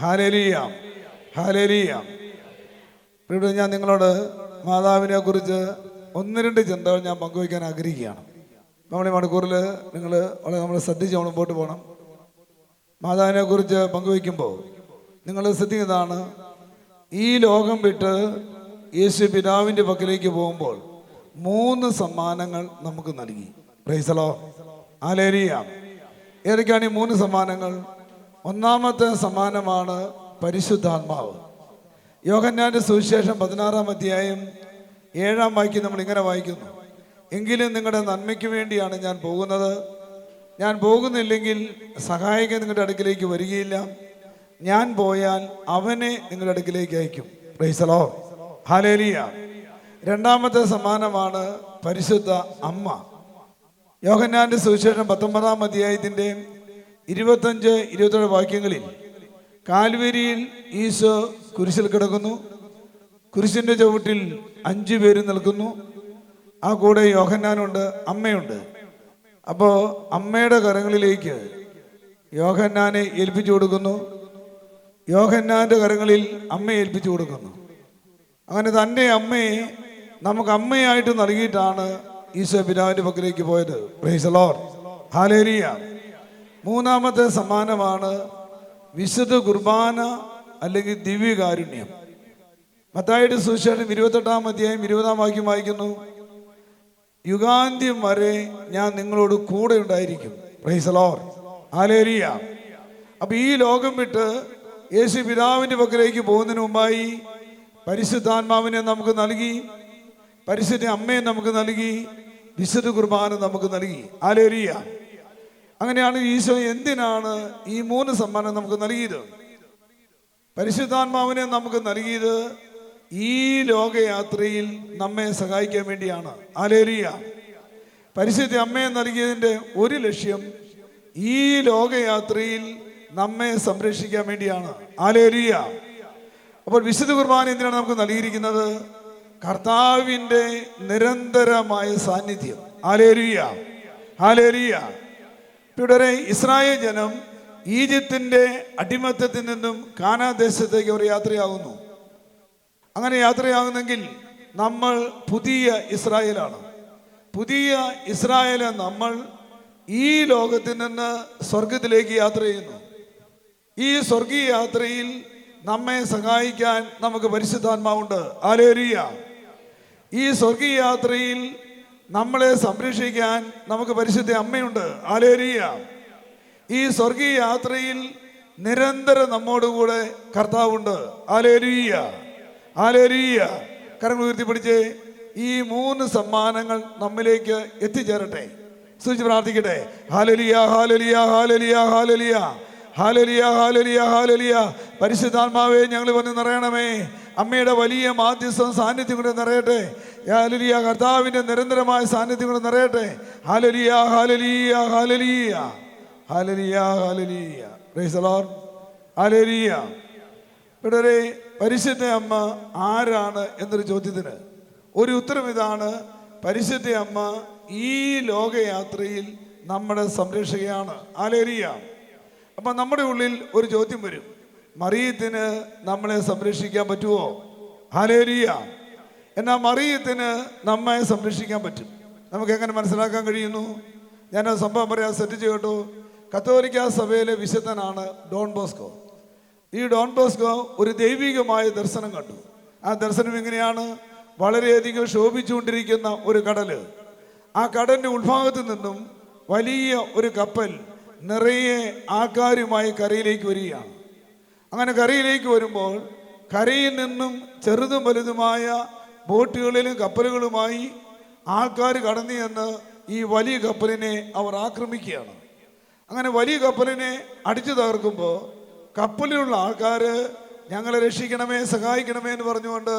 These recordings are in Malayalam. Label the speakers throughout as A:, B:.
A: Hallelujah, hallelujah. ഇവിടെ ഞാൻ നിങ്ങളോട് മാതാവിനെ കുറിച്ച് ഒന്ന് രണ്ട് ചിന്തകൾ ഞാൻ പങ്കുവയ്ക്കാൻ ആഗ്രഹിക്കുകയാണ്. നമ്മൾ ഈ മണിക്കൂറിൽ നിങ്ങൾ നമ്മൾ ശ്രദ്ധിച്ച് മുമ്പോട്ട് പോകണം. മാതാവിനെ കുറിച്ച് പങ്കുവയ്ക്കുമ്പോൾ നിങ്ങൾ ശ്രദ്ധിക്കുന്നതാണ്, ഈ ലോകം വിട്ട് യേശു പിതാവിൻ്റെ പക്കലേക്ക് പോകുമ്പോൾ 3 സമ്മാനങ്ങൾ നമുക്ക് നൽകി. Price the Lord, hallelujah. ഏതൊക്കെയാണ് ഈ 3 സമ്മാനങ്ങൾ? ഒന്നാമത്തെ സമ്മാനമാണ് പരിശുദ്ധാത്മാവ്. യോഹന്നാന്റെ സുവിശേഷം 16-ാം അധ്യായം 7-ാം വാക്യം നമ്മൾ ഇങ്ങനെ വായിക്കുന്നു: എങ്കിലും നിങ്ങളുടെ നന്മയ്ക്ക് വേണ്ടിയാണ് ഞാൻ പോകുന്നത്. ഞാൻ പോകുന്നില്ലെങ്കിൽ സഹായകൻ നിങ്ങളുടെ അടുക്കിലേക്ക് വരികയില്ല. ഞാൻ പോയാൽ അവനെ നിങ്ങളുടെ അടുക്കിലേക്ക് അയക്കും. Price the Lord, hallelujah. രണ്ടാമത്തെ സമ്മാനമാണ് പരിശുദ്ധ അമ്മ. യോഹന്നാന്റെ സുവിശേഷം 19-ാം അധ്യായത്തിൻ്റെ 25-27 വാക്യങ്ങളിൽ കാൽവരിയിൽ ഈശോ കുരിശിൽ കിടക്കുന്നു. കുരിശിൻ്റെ ചുവട്ടിൽ 5 പേര് നിൽക്കുന്നു. ആ കൂടെ യോഹന്നാനുണ്ട്, അമ്മയുണ്ട്. അപ്പോൾ അമ്മയുടെ കരങ്ങളിലേക്ക് യോഹന്നാനെ ഏൽപ്പിച്ചു കൊടുക്കുന്നു. യോഹന്നാൻ്റെ കരങ്ങളിൽ അമ്മയെ ഏൽപ്പിച്ചു കൊടുക്കുന്നു. അങ്ങനെ തൻ്റെ അമ്മയെ നമുക്ക് അമ്മയായിട്ട് നൽകിയിട്ടാണ് ഈശോ പിതാവിൻ്റെ പക്കലേക്ക് പോയത്. Price the Lord, hallelujah. മൂന്നാമത്തെ സമ്മാനമാണ് വിശുദ്ധ കുർബാന അല്ലെങ്കിൽ ദിവ്യകാരുണ്യം. മത്തായിയുടെ സുവിശേഷം 28-ാം അധ്യായം 20-ാം വാക്യം വായിക്കുന്നു: യുഗാന്ത്യം വരെ ഞാൻ നിങ്ങളോട് കൂടെ ഉണ്ടായിരിക്കും. Price the Lord, hallelujah. അപ്പൊ ഈ ലോകം വിട്ട് യേശു പിതാവിൻ്റെ പക്കലേക്ക് പോകുന്നതിന് മുമ്പായി പരിശുദ്ധാത്മാവിനെ നമുക്ക് നൽകി, പരിശുദ്ധ അമ്മയെ നമുക്ക് നൽകി, വിശുദ്ധ കുർബാന നമുക്ക് നൽകി. ഹല്ലേലൂയ. അങ്ങനെയാണ് ഈശോ എന്തിനാണ് ഈ 3 സമ്മാനം നമുക്ക് നൽകിയത്? പരിശുദ്ധാത്മാവിനെ നമുക്ക് നൽകിയത് ഈ ലോകയാത്രയിൽ നമ്മെ സഹായിക്കാൻ വേണ്ടിയാണ്. ഹല്ലേലൂയ. പരിശുദ്ധ അമ്മയെ നൽകിയതിൻ്റെ ഒരു ലക്ഷ്യം ഈ ലോകയാത്രയിൽ നമ്മെ സംരക്ഷിക്കാൻ വേണ്ടിയാണ്. ഹല്ലേലൂയ. അപ്പോൾ വിശുദ്ധ കുർബാന എന്തിനാണ് നമുക്ക് നൽകിയിരിക്കുന്നത്? കർത്താവിൻ്റെ നിരന്തരമായ സാന്നിധ്യം. Hallelujah, hallelujah. ഇവിടെ ഇസ്രായേൽ ജനം ഈജിപ്തിൻ്റെ അടിമത്തത്തിൽ നിന്നും കാനാദേശത്തേക്ക് അവർ യാത്രയാകുന്നു. അങ്ങനെ യാത്രയാകുന്നെങ്കിൽ നമ്മൾ പുതിയ ഇസ്രായേലാണ്. പുതിയ ഇസ്രായേല് നമ്മൾ ഈ ലോകത്തിൽ നിന്ന് സ്വർഗത്തിലേക്ക് യാത്ര ചെയ്യുന്നു. ഈ സ്വർഗീയ യാത്രയിൽ നമ്മെ സഹായിക്കാൻ നമുക്ക് പരിശുദ്ധാത്മാവുണ്ട്. ഹല്ലേലൂയ. ഈ സ്വർഗീയ യാത്രയിൽ നമ്മളെ സംരക്ഷിക്കാൻ നമുക്ക് പരിശുദ്ധ അമ്മയുണ്ട്. ഹല്ലേലൂയ. ഈ സ്വർഗീയ യാത്രയിൽ നിരന്തരം നമ്മോടുകൂടെ കർത്താവുണ്ട്. Hallelujah, hallelujah. കരങ്ങൾ ഉയർത്തിപ്പിടിച്ച് ഈ 3 സമ്മാനങ്ങൾ നമ്മിലേക്ക് എത്തിച്ചേരട്ടെ. സൂചിച്ച് പ്രാർത്ഥിക്കട്ടെ. ഹല്ലേലൂയ, ഹല്ലേലൂയ, ഹല്ലേലൂയ, ഹല്ലേലൂയ, ഹല്ലേലൂയ, ഹല്ലേലൂയ, ഹല്ലേലൂയ. പരിശുദ്ധാത്മാവേ, ഞങ്ങൾ വന്ന് നിറയണമേ. അമ്മയുടെ വലിയ മാധ്യസ്ഥം സാന്നിധ്യം കൊണ്ട് നിറയട്ടെ. ഹല്ലേലൂയ. കർത്താവിൻ്റെ നിരന്തരമായ സാന്നിധ്യം കൊണ്ട് നിറയട്ടെ. ഹല്ലേലൂയ, ഹല്ലേലൂയ, ഹല്ലേലൂയ, ഹല്ലേലൂയ, hallelujah. Price the Lord, hallelujah. ഇവിടെ പരിശുദ്ധ അമ്മ ആരാണ് എന്നൊരു ചോദ്യത്തിന് ഒരു ഉത്തരം ഇതാണ്: പരിശുദ്ധ അമ്മ ഈ ലോകയാത്രയിൽ നമ്മുടെ സംരക്ഷകയാണ്. ഹല്ലേലൂയ. അപ്പം നമ്മുടെ ഉള്ളിൽ ഒരു ചോദ്യം വരും: മറിയത്തിന് നമ്മളെ സംരക്ഷിക്കാൻ പറ്റുമോ? ഹല്ലേലൂയ. എന്നാൽ മറിയത്തിന് നമ്മെ സംരക്ഷിക്കാൻ പറ്റും. നമുക്ക് എങ്ങനെ മനസ്സിലാക്കാൻ കഴിയുന്നു? ഞാനൊരു സംഭവം പറയാൻ ശ്രദ്ധിച്ചു കേട്ടോ. കത്തോലിക്ക സഭയിലെ വിശുദ്ധനാണ് ഡോൺ ബോസ്കോ. ഈ ഡോൺ ബോസ്കോ ഒരു ദൈവികമായ ദർശനം കണ്ടു. ആ ദർശനം എങ്ങനെയാണ്? വളരെയധികം ശോഭിച്ചുകൊണ്ടിരിക്കുന്ന ഒരു കടല്. ആ കടലിൻ്റെ ഉൾഭാഗത്ത് നിന്നും വലിയ ഒരു കപ്പൽ നിറയെ ആൾക്കാരുമായി കരയിലേക്ക് വരികയാണ്. അങ്ങനെ കരയിലേക്ക് വരുമ്പോൾ കരയിൽ നിന്നും ചെറുതും വലുതുമായ ബോട്ടുകളിലും കപ്പലുകളുമായി ആൾക്കാർ കടന്നു ചെന്ന് ഈ വലിയ കപ്പലിനെ അവർ ആക്രമിക്കുകയാണ്. അങ്ങനെ വലിയ കപ്പലിനെ അടിച്ചു തകർക്കുമ്പോൾ കപ്പലിലുള്ള ആൾക്കാർ ഞങ്ങളെ രക്ഷിക്കണമേ, സഹായിക്കണമേ എന്ന് പറഞ്ഞുകൊണ്ട്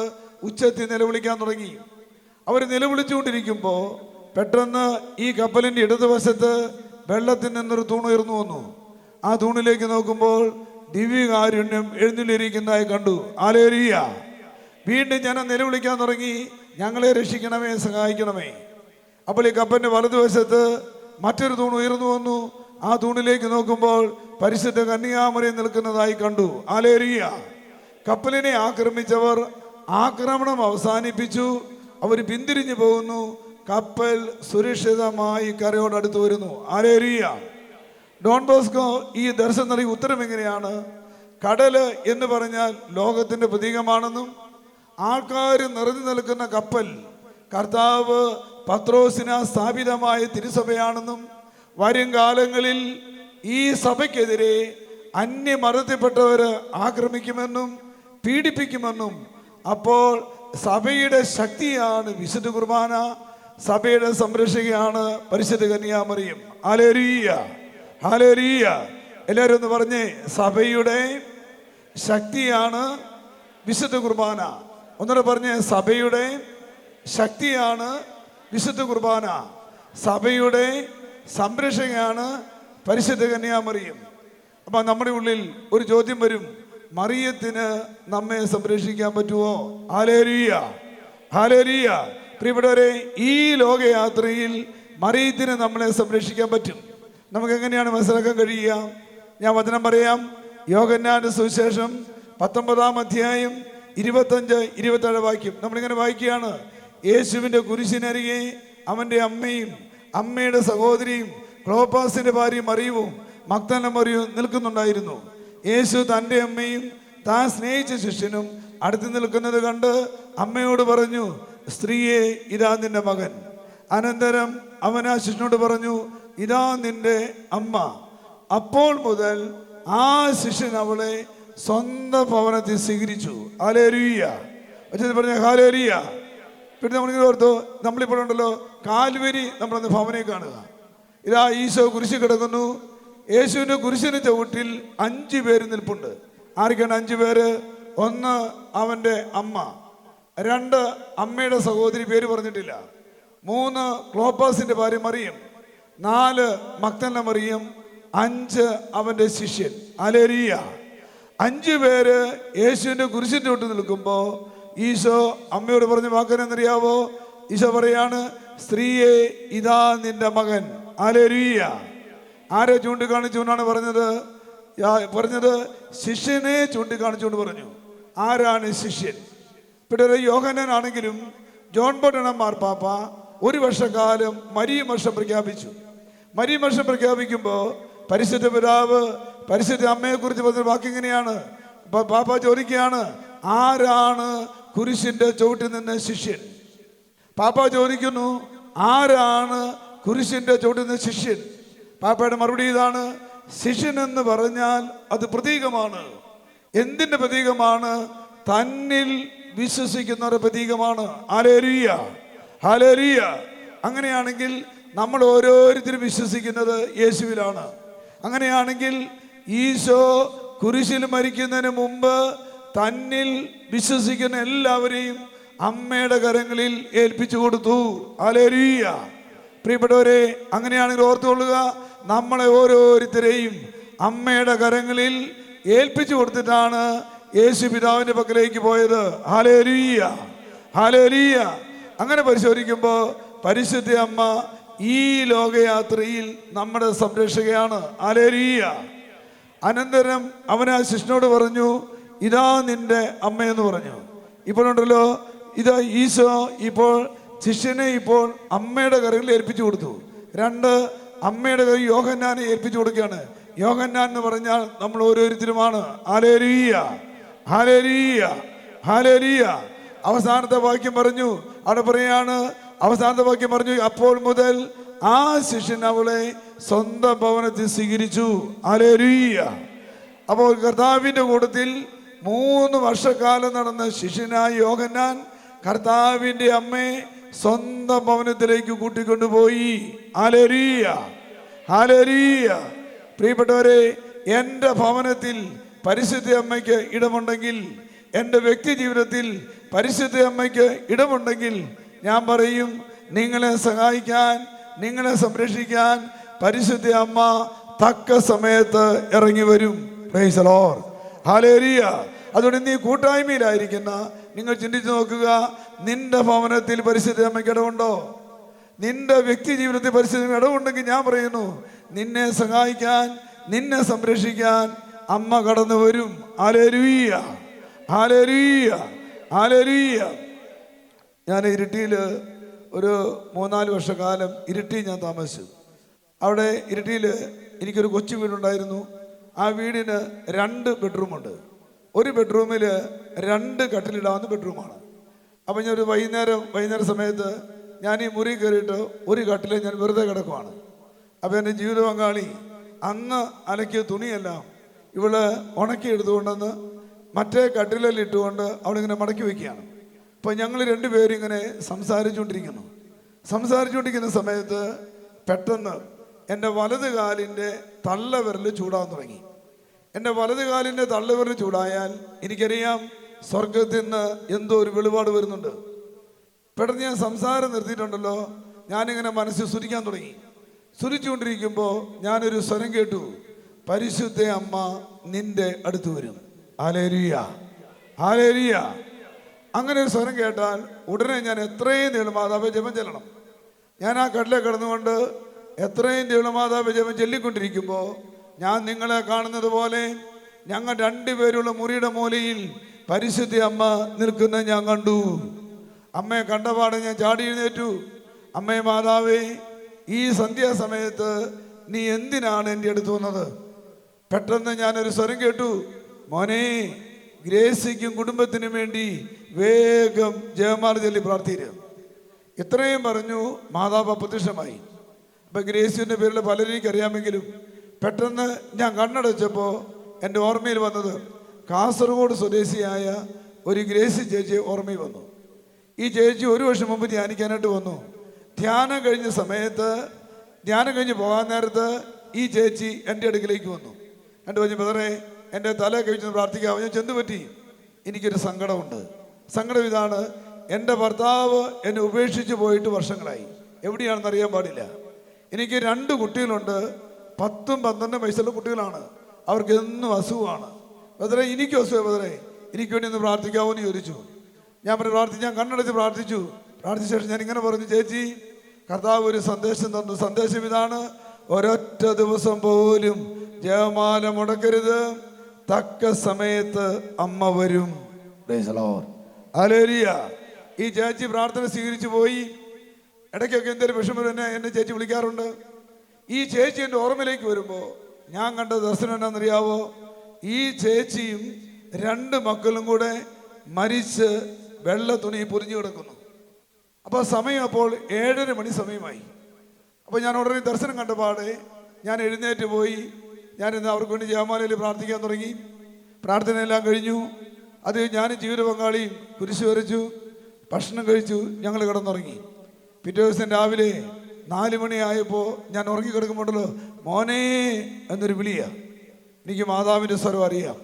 A: ഉച്ചത്തിൽ നിലവിളിക്കാൻ തുടങ്ങി. അവർ നിലവിളിച്ചുകൊണ്ടിരിക്കുമ്പോൾ പെട്ടെന്ന് ഈ കപ്പലിൻ്റെ ഇടതുവശത്ത് വെള്ളത്തിൽ നിന്നൊരു തൂണുയർന്നു വന്നു. ആ തൂണിലേക്ക് നോക്കുമ്പോൾ ദിവ്യകാരുണ്യം എഴുന്നള്ളിയിരിക്കുന്നതായി കണ്ടു. ഹല്ലേലൂയ. വീണ്ടും ജനം നിലവിളിക്കാൻ തുടങ്ങി, ഞങ്ങളെ രക്ഷിക്കണമേ, സഹായിക്കണമേ. അപ്പോൾ ഈ കപ്പലിൻ്റെ വലതുവശത്ത് മറ്റൊരു തൂണ് ഉയർന്നു വന്നു. ആ തൂണിലേക്ക് നോക്കുമ്പോൾ പരിശുദ്ധ കന്യാമറിയം നിൽക്കുന്നതായി കണ്ടു. ഹല്ലേലൂയ. കപ്പലിനെ ആക്രമിച്ചവർ ആക്രമണം അവസാനിപ്പിച്ചു. അവർ പിന്തിരിഞ്ഞു പോകുന്നു. കപ്പൽ സുരക്ഷിതമായി കരയോടടുത്ത് വരുന്നു. ഹല്ലേലൂയ. ഡോൺ ബോസ്കോ ഈ ദർശനം നൽകിയ ഉത്തരം എങ്ങനെയാണ്? കടല് എന്ന് പറഞ്ഞാൽ ലോകത്തിന്റെ പ്രതീകമാണെന്നും ആൾക്കാർ നിറഞ്ഞു നിൽക്കുന്ന കപ്പൽ കർത്താവ് പത്രോസിന് സ്ഥാപിതമായ തിരുസഭയാണെന്നും വരും കാലങ്ങളിൽ ഈ സഭയ്ക്കെതിരെ അന്യമതത്തിൽപ്പെട്ടവര് ആക്രമിക്കുമെന്നും പീഡിപ്പിക്കുമെന്നും, അപ്പോൾ സഭയുടെ ശക്തിയാണ് വിശുദ്ധ കുർബാന, സഭയുടെ സംരക്ഷകയാണ് പരിശുദ്ധ കന്യാമറിയം. Hallelujah, hallelujah. എല്ലാവരും ഒന്ന് പറഞ്ഞേ, സഭയുടെ ശക്തിയാണ് വിശുദ്ധ കുർബാന. ഒന്നുകൂടെ പറഞ്ഞേ, സഭയുടെ ശക്തിയാണ് വിശുദ്ധ കുർബാന, സഭയുടെ സംരക്ഷകയാണ് പരിശുദ്ധ കന്യാമറിയം. അപ്പൊ നമ്മുടെ ഉള്ളിൽ ഒരു ചോദ്യം വരും, മറിയത്തിന് നമ്മെ സംരക്ഷിക്കാൻ പറ്റുമോ? Hallelujah, hallelujah. പ്രിയപ്പെട്ടവരെ, ഈ ലോകയാത്രയിൽ മറിയത്തിന് നമ്മളെ സംരക്ഷിക്കാൻ പറ്റും. നമുക്ക് എങ്ങനെയാണ് മനസ്സിലാക്കാൻ കഴിയുക? ഞാൻ വചനം പറയാം. യോഹന്നാന്റെ സുവിശേഷം 19-ാം അധ്യായം 25-27 വാക്യം നമ്മളിങ്ങനെ വായിക്കുകയാണ്. യേശുവിൻ്റെ കുരിശിനരികെ അവൻ്റെ അമ്മയും അമ്മയുടെ സഹോദരിയും ക്ലോപ്പാസിന്റെ ഭാര്യ മറിയവും മഗ്ദല മറിയവും നിൽക്കുന്നുണ്ടായിരുന്നു. യേശു തൻ്റെ അമ്മയും താൻ സ്നേഹിച്ച ശിഷ്യനും അടുത്ത് നിൽക്കുന്നത് കണ്ട് അമ്മയോട് പറഞ്ഞു, സ്ത്രീയെ, ഇതാ നിന്റെ മകൻ. അനന്തരം അവൻ ആ ശിഷ്യനോട് പറഞ്ഞു, ഇതാ നിന്റെ അമ്മ. അപ്പോൾ മുതൽ ആ ശിഷ്യൻ അവളെ സ്വന്തം ഭവനത്തിൽ സ്വീകരിച്ചു. ഹല്ലേലൂയ. പറഞ്ഞ ഹല്ലേലൂയ. പിന്നെ നമ്മളിങ്ങനെ ഓർത്തു, നമ്മളിപ്പോൾ ഉണ്ടല്ലോ കാൽവരി, നമ്മളന്ന് ഭവനെ കാണുക. ഇതാ ഈശോ കുരിശിൽ കിടക്കുന്നു. യേശുവിൻ്റെ കുരിശിന് ചവിട്ടിൽ 5 പേര് നിൽപ്പുണ്ട്. ആർക്കാണ് 5 പേര്? 1 അവൻ്റെ അമ്മ, 2 അമ്മയുടെ സഹോദരി, പേര് പറഞ്ഞിട്ടില്ല, 3 ക്ലോപ്പാസിന്റെ ഭാര്യ മറിയം, 4 മഗ്ദല മറിയം, 5 അവൻ്റെ ശിഷ്യൻ. ഹല്ലേലൂയ. 5 പേര് യേശുവിൻ്റെ കുരിശിൻ്റെ തൊട്ട് നിൽക്കുമ്പോൾ ഈശോ അമ്മയോട് പറഞ്ഞ വാക്കെന്നറിയാവോ? ഈശോ പറയാണ്, സ്ത്രീയെ, ഇതാ നിന്റെ മകൻ. ഹല്ലേലൂയ. ആരെ ചൂണ്ടിക്കാണിച്ചുകൊണ്ടാണ് പറഞ്ഞത്? ശിഷ്യനെ ചൂണ്ടിക്കാണിച്ചുകൊണ്ട് പറഞ്ഞു. ആരാണ് ശിഷ്യൻ? ഇവിടെ യോഹന്നാനാണെങ്കിലും ജോൺ ബോട്ടണ മാർപ്പാപ്പ 1 വർഷക്കാലം മരിയം വർഷം പ്രഖ്യാപിച്ചു. മരിയം വർഷം പ്രഖ്യാപിക്കുമ്പോൾ പരിശുദ്ധ പിതാവ് പരിശുദ്ധ അമ്മയെക്കുറിച്ച് പറഞ്ഞ വാക്കിങ്ങനെയാണ്. പാപ്പ ചോദിക്കുകയാണ്, ആരാണ് കുരിശിന്റെ ചുവട്ടിൽ നിന്ന് ശിഷ്യൻ? പാപ്പ ചോദിക്കുന്നു, ആരാണ് കുരിശിന്റെ ചുവട്ടിൽ നിന്ന് ശിഷ്യൻ? പാപ്പയുടെ മറുപടി ഇതാണ്, ശിഷ്യൻ എന്ന് പറഞ്ഞാൽ അത് പ്രതീകമാണ്. എന്തിന്റെ പ്രതീകമാണ്? തന്നിൽ വിശ്വസിക്കുന്നവരുടെ പ്രതീകമാണ്. Hallelujah, hallelujah. അങ്ങനെയാണെങ്കിൽ നമ്മൾ ഓരോരുത്തരും വിശ്വസിക്കുന്നത് യേശുവിലാണ്. അങ്ങനെയാണെങ്കിൽ ഈശോ കുരിശിൽ മരിക്കുന്നതിന് മുമ്പ് തന്നിൽ വിശ്വസിക്കുന്ന എല്ലാവരെയും അമ്മയുടെ കരങ്ങളിൽ ഏൽപ്പിച്ചു കൊടുത്തു. ഹല്ലേലൂയ. പ്രിയപ്പെട്ടവരെ, അങ്ങനെയാണെങ്കിൽ ഓർത്തുകൊള്ളുക, നമ്മളെ ഓരോരുത്തരെയും അമ്മയുടെ കരങ്ങളിൽ ഏൽപ്പിച്ചു കൊടുത്തിട്ടാണ് യേശു പിതാവിന്റെ പക്കലേക്ക് പോയത്. Hallelujah, hallelujah. അങ്ങനെ പരിശോധിക്കുമ്പോൾ പരിശുദ്ധ അമ്മ ഈ ലോകയാത്രയിൽ നമ്മുടെ സംരക്ഷകയാണ്. ഹല്ലേലൂയ. അനന്തരം അവൻ ആ ശിഷ്യനോട് പറഞ്ഞു, ഇതാ നിന്റെ അമ്മയെന്ന് പറഞ്ഞു. ഇപ്പോഴുണ്ടല്ലോ, ഇതാ ഈശോ ഇപ്പോൾ ശിഷ്യനെ ഇപ്പോൾ അമ്മയുടെ കരങ്ങളിൽ ഏൽപ്പിച്ചു കൊടുത്തു. 2 അമ്മയുടെ കൈ യോഹന്നാനെ ഏൽപ്പിച്ചു കൊടുക്കുകയാണ്. യോഹന്നാൻ എന്ന് പറഞ്ഞാൽ നമ്മൾ ഓരോരുത്തരുമാണ്. ഹല്ലേലൂയ, ഹല്ലേലൂയ, ഹല്ലേലൂയ. അവസാനത്തെ വാക്യം പറഞ്ഞു, അവിടെ പറയാണ്, അവസാനത്തെ വാക്യം പറഞ്ഞു, അപ്പോൾ മുതൽ ആ ശിഷ്യൻ അവളെ സ്വന്തം ഭവനത്തിൽ സ്വീകരിച്ചു. ഹല്ലേലൂയ. അപ്പോൾ കർത്താവിന്റെ കൂട്ടത്തിൽ 3 വർഷക്കാലം നടന്ന ശിഷ്യനായ യോഹന്നാൻ കർത്താവിന്റെ അമ്മയെ സ്വന്തം ഭവനത്തിലേക്ക് കൂട്ടിക്കൊണ്ടുപോയി. Hallelujah, hallelujah. പ്രിയപ്പെട്ടവരെ, എൻ്റെ ഭവനത്തിൽ പരിശുദ്ധ അമ്മയ്ക്ക് ഇടമുണ്ടെങ്കിൽ, എൻ്റെ വ്യക്തി ജീവിതത്തിൽ പരിശുദ്ധ അമ്മയ്ക്ക് ഇടമുണ്ടെങ്കിൽ, ഞാൻ പറയും, നിങ്ങളെ സഹായിക്കാൻ, നിങ്ങളെ സംരക്ഷിക്കാൻ പരിശുദ്ധ അമ്മ തക്ക സമയത്ത് ഇറങ്ങി വരും. Price the Lord, hallelujah. അതുകൊണ്ട് നീ കൂട്ടായ്മയിലായിരിക്കുന്ന നിങ്ങൾ ചിന്തിച്ചു നോക്കുക, നിന്റെ ഭവനത്തിൽ പരിശുദ്ധ അമ്മയ്ക്ക് ഇടമുണ്ടോ? നിന്റെ വ്യക്തി ജീവിതത്തിൽ പരിസ്ഥിതി ഇടവുണ്ടെങ്കിൽ ഞാൻ പറയുന്നു, നിന്നെ സഹായിക്കാൻ, നിന്നെ സംരക്ഷിക്കാൻ അമ്മ കടന്നു വരും. ഹല്ലേലൂയ, ഹല്ലേലൂയ, ഹല്ലേലൂയ. ഞാൻ ഇരിട്ടിയിൽ ഒരു 3-4 വർഷക്കാലം ഇരിട്ടി ഞാൻ താമസിച്ചു. അവിടെ ഇരിട്ടിയിൽ എനിക്കൊരു കൊച്ചു വീടുണ്ടായിരുന്നു. ആ വീടിന് 2 ബെഡ്റൂമുണ്ട്. ഒരു ബെഡ്റൂമിൽ 2 കട്ടിലിടാവുന്ന ബെഡ്റൂമാണ്. അപ്പം ഞാൻ ഒരു വൈകുന്നേരം സമയത്ത് ഞാൻ ഈ മുറി കയറിയിട്ട് ഒരു കട്ടിൽ ഞാൻ വെറുതെ കിടക്കുവാണ്. അപ്പോൾ എൻ്റെ ജീവിത പങ്കാളി അന്ന് അലക്കിയ തുണിയെല്ലാം ഇവള് ഉണക്കി എടുത്തുകൊണ്ടെന്ന് മറ്റേ കട്ടിലിൽ ഇട്ടുകൊണ്ട് അവളിങ്ങനെ മടക്കി വയ്ക്കുകയാണ്. അപ്പോൾ ഞങ്ങൾ 2 പേരും ഇങ്ങനെ സംസാരിച്ചുകൊണ്ടിരിക്കുന്ന സമയത്ത് പെട്ടെന്ന് എൻ്റെ വലത് കാലിൻ്റെ തള്ളവിരൽ ചൂടാൻ തുടങ്ങി. എൻ്റെ വലത് കാലിൻ്റെ തള്ളവിരൽ ചൂടായാൽ എനിക്കറിയാം സ്വർഗത്തിൽ നിന്ന് എന്തോ ഒരു വെളിപാട് വരുന്നുണ്ട്. പെട്ടെന്ന് ഞാൻ സംസാരം നിർത്തിയിട്ടുണ്ടല്ലോ, ഞാനിങ്ങനെ മനസ്സിൽ സ്തുതിക്കാൻ തുടങ്ങി. സ്തുതിച്ചുകൊണ്ടിരിക്കുമ്പോൾ ഞാനൊരു സ്വരം കേട്ടു, പരിശുദ്ധ അമ്മ നിന്റെ അടുത്ത് വരും. Hallelujah, hallelujah. അങ്ങനെ ഒരു സ്വരം കേട്ടാൽ ഉടനെ ഞാൻ എത്രയും ദൈവമാതാവേ ജപം ചെല്ലണം. ഞാൻ ആ കട്ടിലെ കിടന്നുകൊണ്ട് എത്രയും ദൈവമാതാവേ ജപം ചൊല്ലിക്കൊണ്ടിരിക്കുമ്പോൾ ഞാൻ നിങ്ങളെ കാണുന്നത് പോലെ ഞങ്ങൾ 2 പേരുള്ള മുറിയുടെ മൂലയിൽ പരിശുദ്ധ അമ്മ നിൽക്കുന്നത് ഞാൻ കണ്ടു. അമ്മയെ കണ്ടപാടെ ഞാൻ ചാടി എഴുന്നേറ്റു. അമ്മേ മാതാവേ, ഈ സന്ധ്യാസമയത്ത് നീ എന്തിനാണ് എൻ്റെ അടുത്ത് വന്നത്? പെട്ടെന്ന് ഞാനൊരു സ്വരം കേട്ടു, മോനെ, ഗ്രേസിക്കും കുടുംബത്തിനും വേണ്ടി വേഗം ജയമാല ചൊല്ലി പ്രാർത്ഥിക്കുക. ഇത്രയും പറഞ്ഞു മാതാവ് അപ്രത്യക്ഷമായി. അപ്പം ഗ്രേസിൻ്റെ പേരിൽ പലരും എനിക്കറിയാമെങ്കിലും പെട്ടെന്ന് ഞാൻ കണ്ണടച്ചപ്പോൾ എൻ്റെ ഓർമ്മയിൽ വന്നത് കാസർഗോഡ് സ്വദേശിയായ ഒരു ഗ്രേസി ചേച്ചി ഓർമ്മയിൽ വന്നു. ഈ ചേച്ചി 1 വർഷം മുമ്പ് ധ്യാനിക്കാനായിട്ട് വന്നു. ധ്യാനം കഴിഞ്ഞ് പോകാൻ നേരത്ത് ഈ ചേച്ചി എൻ്റെ അടുക്കിലേക്ക് വന്നു. എൻ്റെ പറഞ്ഞു, ബ്രദറെ, എൻ്റെ തല കഴിച്ചെന്ന് പ്രാർത്ഥിക്കാമോ? ഞാൻ ചെന്തു പറ്റി, എനിക്കൊരു സങ്കടമുണ്ട്. സങ്കടം ഇതാണ്, എൻ്റെ ഭർത്താവ് എന്നെ ഉപേക്ഷിച്ച് പോയിട്ട് വർഷങ്ങളായി. എവിടെയാണെന്ന് അറിയാൻ പാടില്ല. എനിക്ക് 2 കുട്ടികളുണ്ട്. 10ഉം 12ഉം വയസ്സുള്ള കുട്ടികളാണ്. അവർക്ക് എന്നും അസുഖമാണ്. ബ്രദറെ, എനിക്കും അസുഖം. ബ്രദറെ, എനിക്ക് വേണ്ടി ഒന്ന് പ്രാർത്ഥിക്കാമോ എന്ന് ചോദിച്ചു. ഞാൻ ഞാൻ കണ്ണടച്ച് പ്രാർത്ഥിച്ചു. പ്രാർത്ഥിച്ച ശേഷം ഞാൻ ഇങ്ങനെ പറഞ്ഞു, ചേച്ചി, കർത്താവ് ഒരു സന്ദേശം തന്നു. സന്ദേശം ഇതാണ്, ഒരൊറ്റ ദിവസം പോലും ജപമാല മുടക്കരുത്, തക്ക സമയത്ത് അമ്മ വരും. Price the Lord, hallelujah. ഈ ചേച്ചി പ്രാർത്ഥന സ്വീകരിച്ചു പോയി. ഇടയ്ക്കൊക്കെ എന്തൊരു വിഷമം എന്നെ ചേച്ചി വിളിക്കാറുണ്ട്. ഈ ചേച്ചി എൻ്റെ ഓർമ്മയിലേക്ക് വരുമ്പോൾ ഞാൻ കണ്ട ദർശനം എന്നാണെന്നറിയാവോ? ഈ ചേച്ചിയും 2 മക്കളും കൂടെ മരിച്ച് വെള്ള തുണി പൊരിഞ്ഞു കിടക്കുന്നു. അപ്പോൾ സമയം അപ്പോൾ 7:30 മണി സമയമായി. അപ്പോൾ ഞാൻ ഉടനെ ദർശനം കണ്ടപാടെ ഞാൻ എഴുന്നേറ്റ് പോയി. ഞാനിന്ന് അവർക്ക് വേണ്ടി ജപമാലയിൽ പ്രാർത്ഥിക്കാൻ തുടങ്ങി. പ്രാർത്ഥനയെല്ലാം കഴിഞ്ഞു. അത് ഞാനും ജീവിത പങ്കാളിയും കുരിശ് വരച്ചു, ഭക്ഷണം കഴിച്ചു, ഞങ്ങൾ കിടന്നുറങ്ങി. പിറ്റേ ദിവസം രാവിലെ 4 മണിയായപ്പോൾ ഞാൻ ഉറങ്ങിക്കിടക്കുമ്പോണ്ടല്ലോ, മോനെ എന്നൊരു വിളിയാണ്. എനിക്ക് മാതാവിൻ്റെ സ്വരം അറിയാം.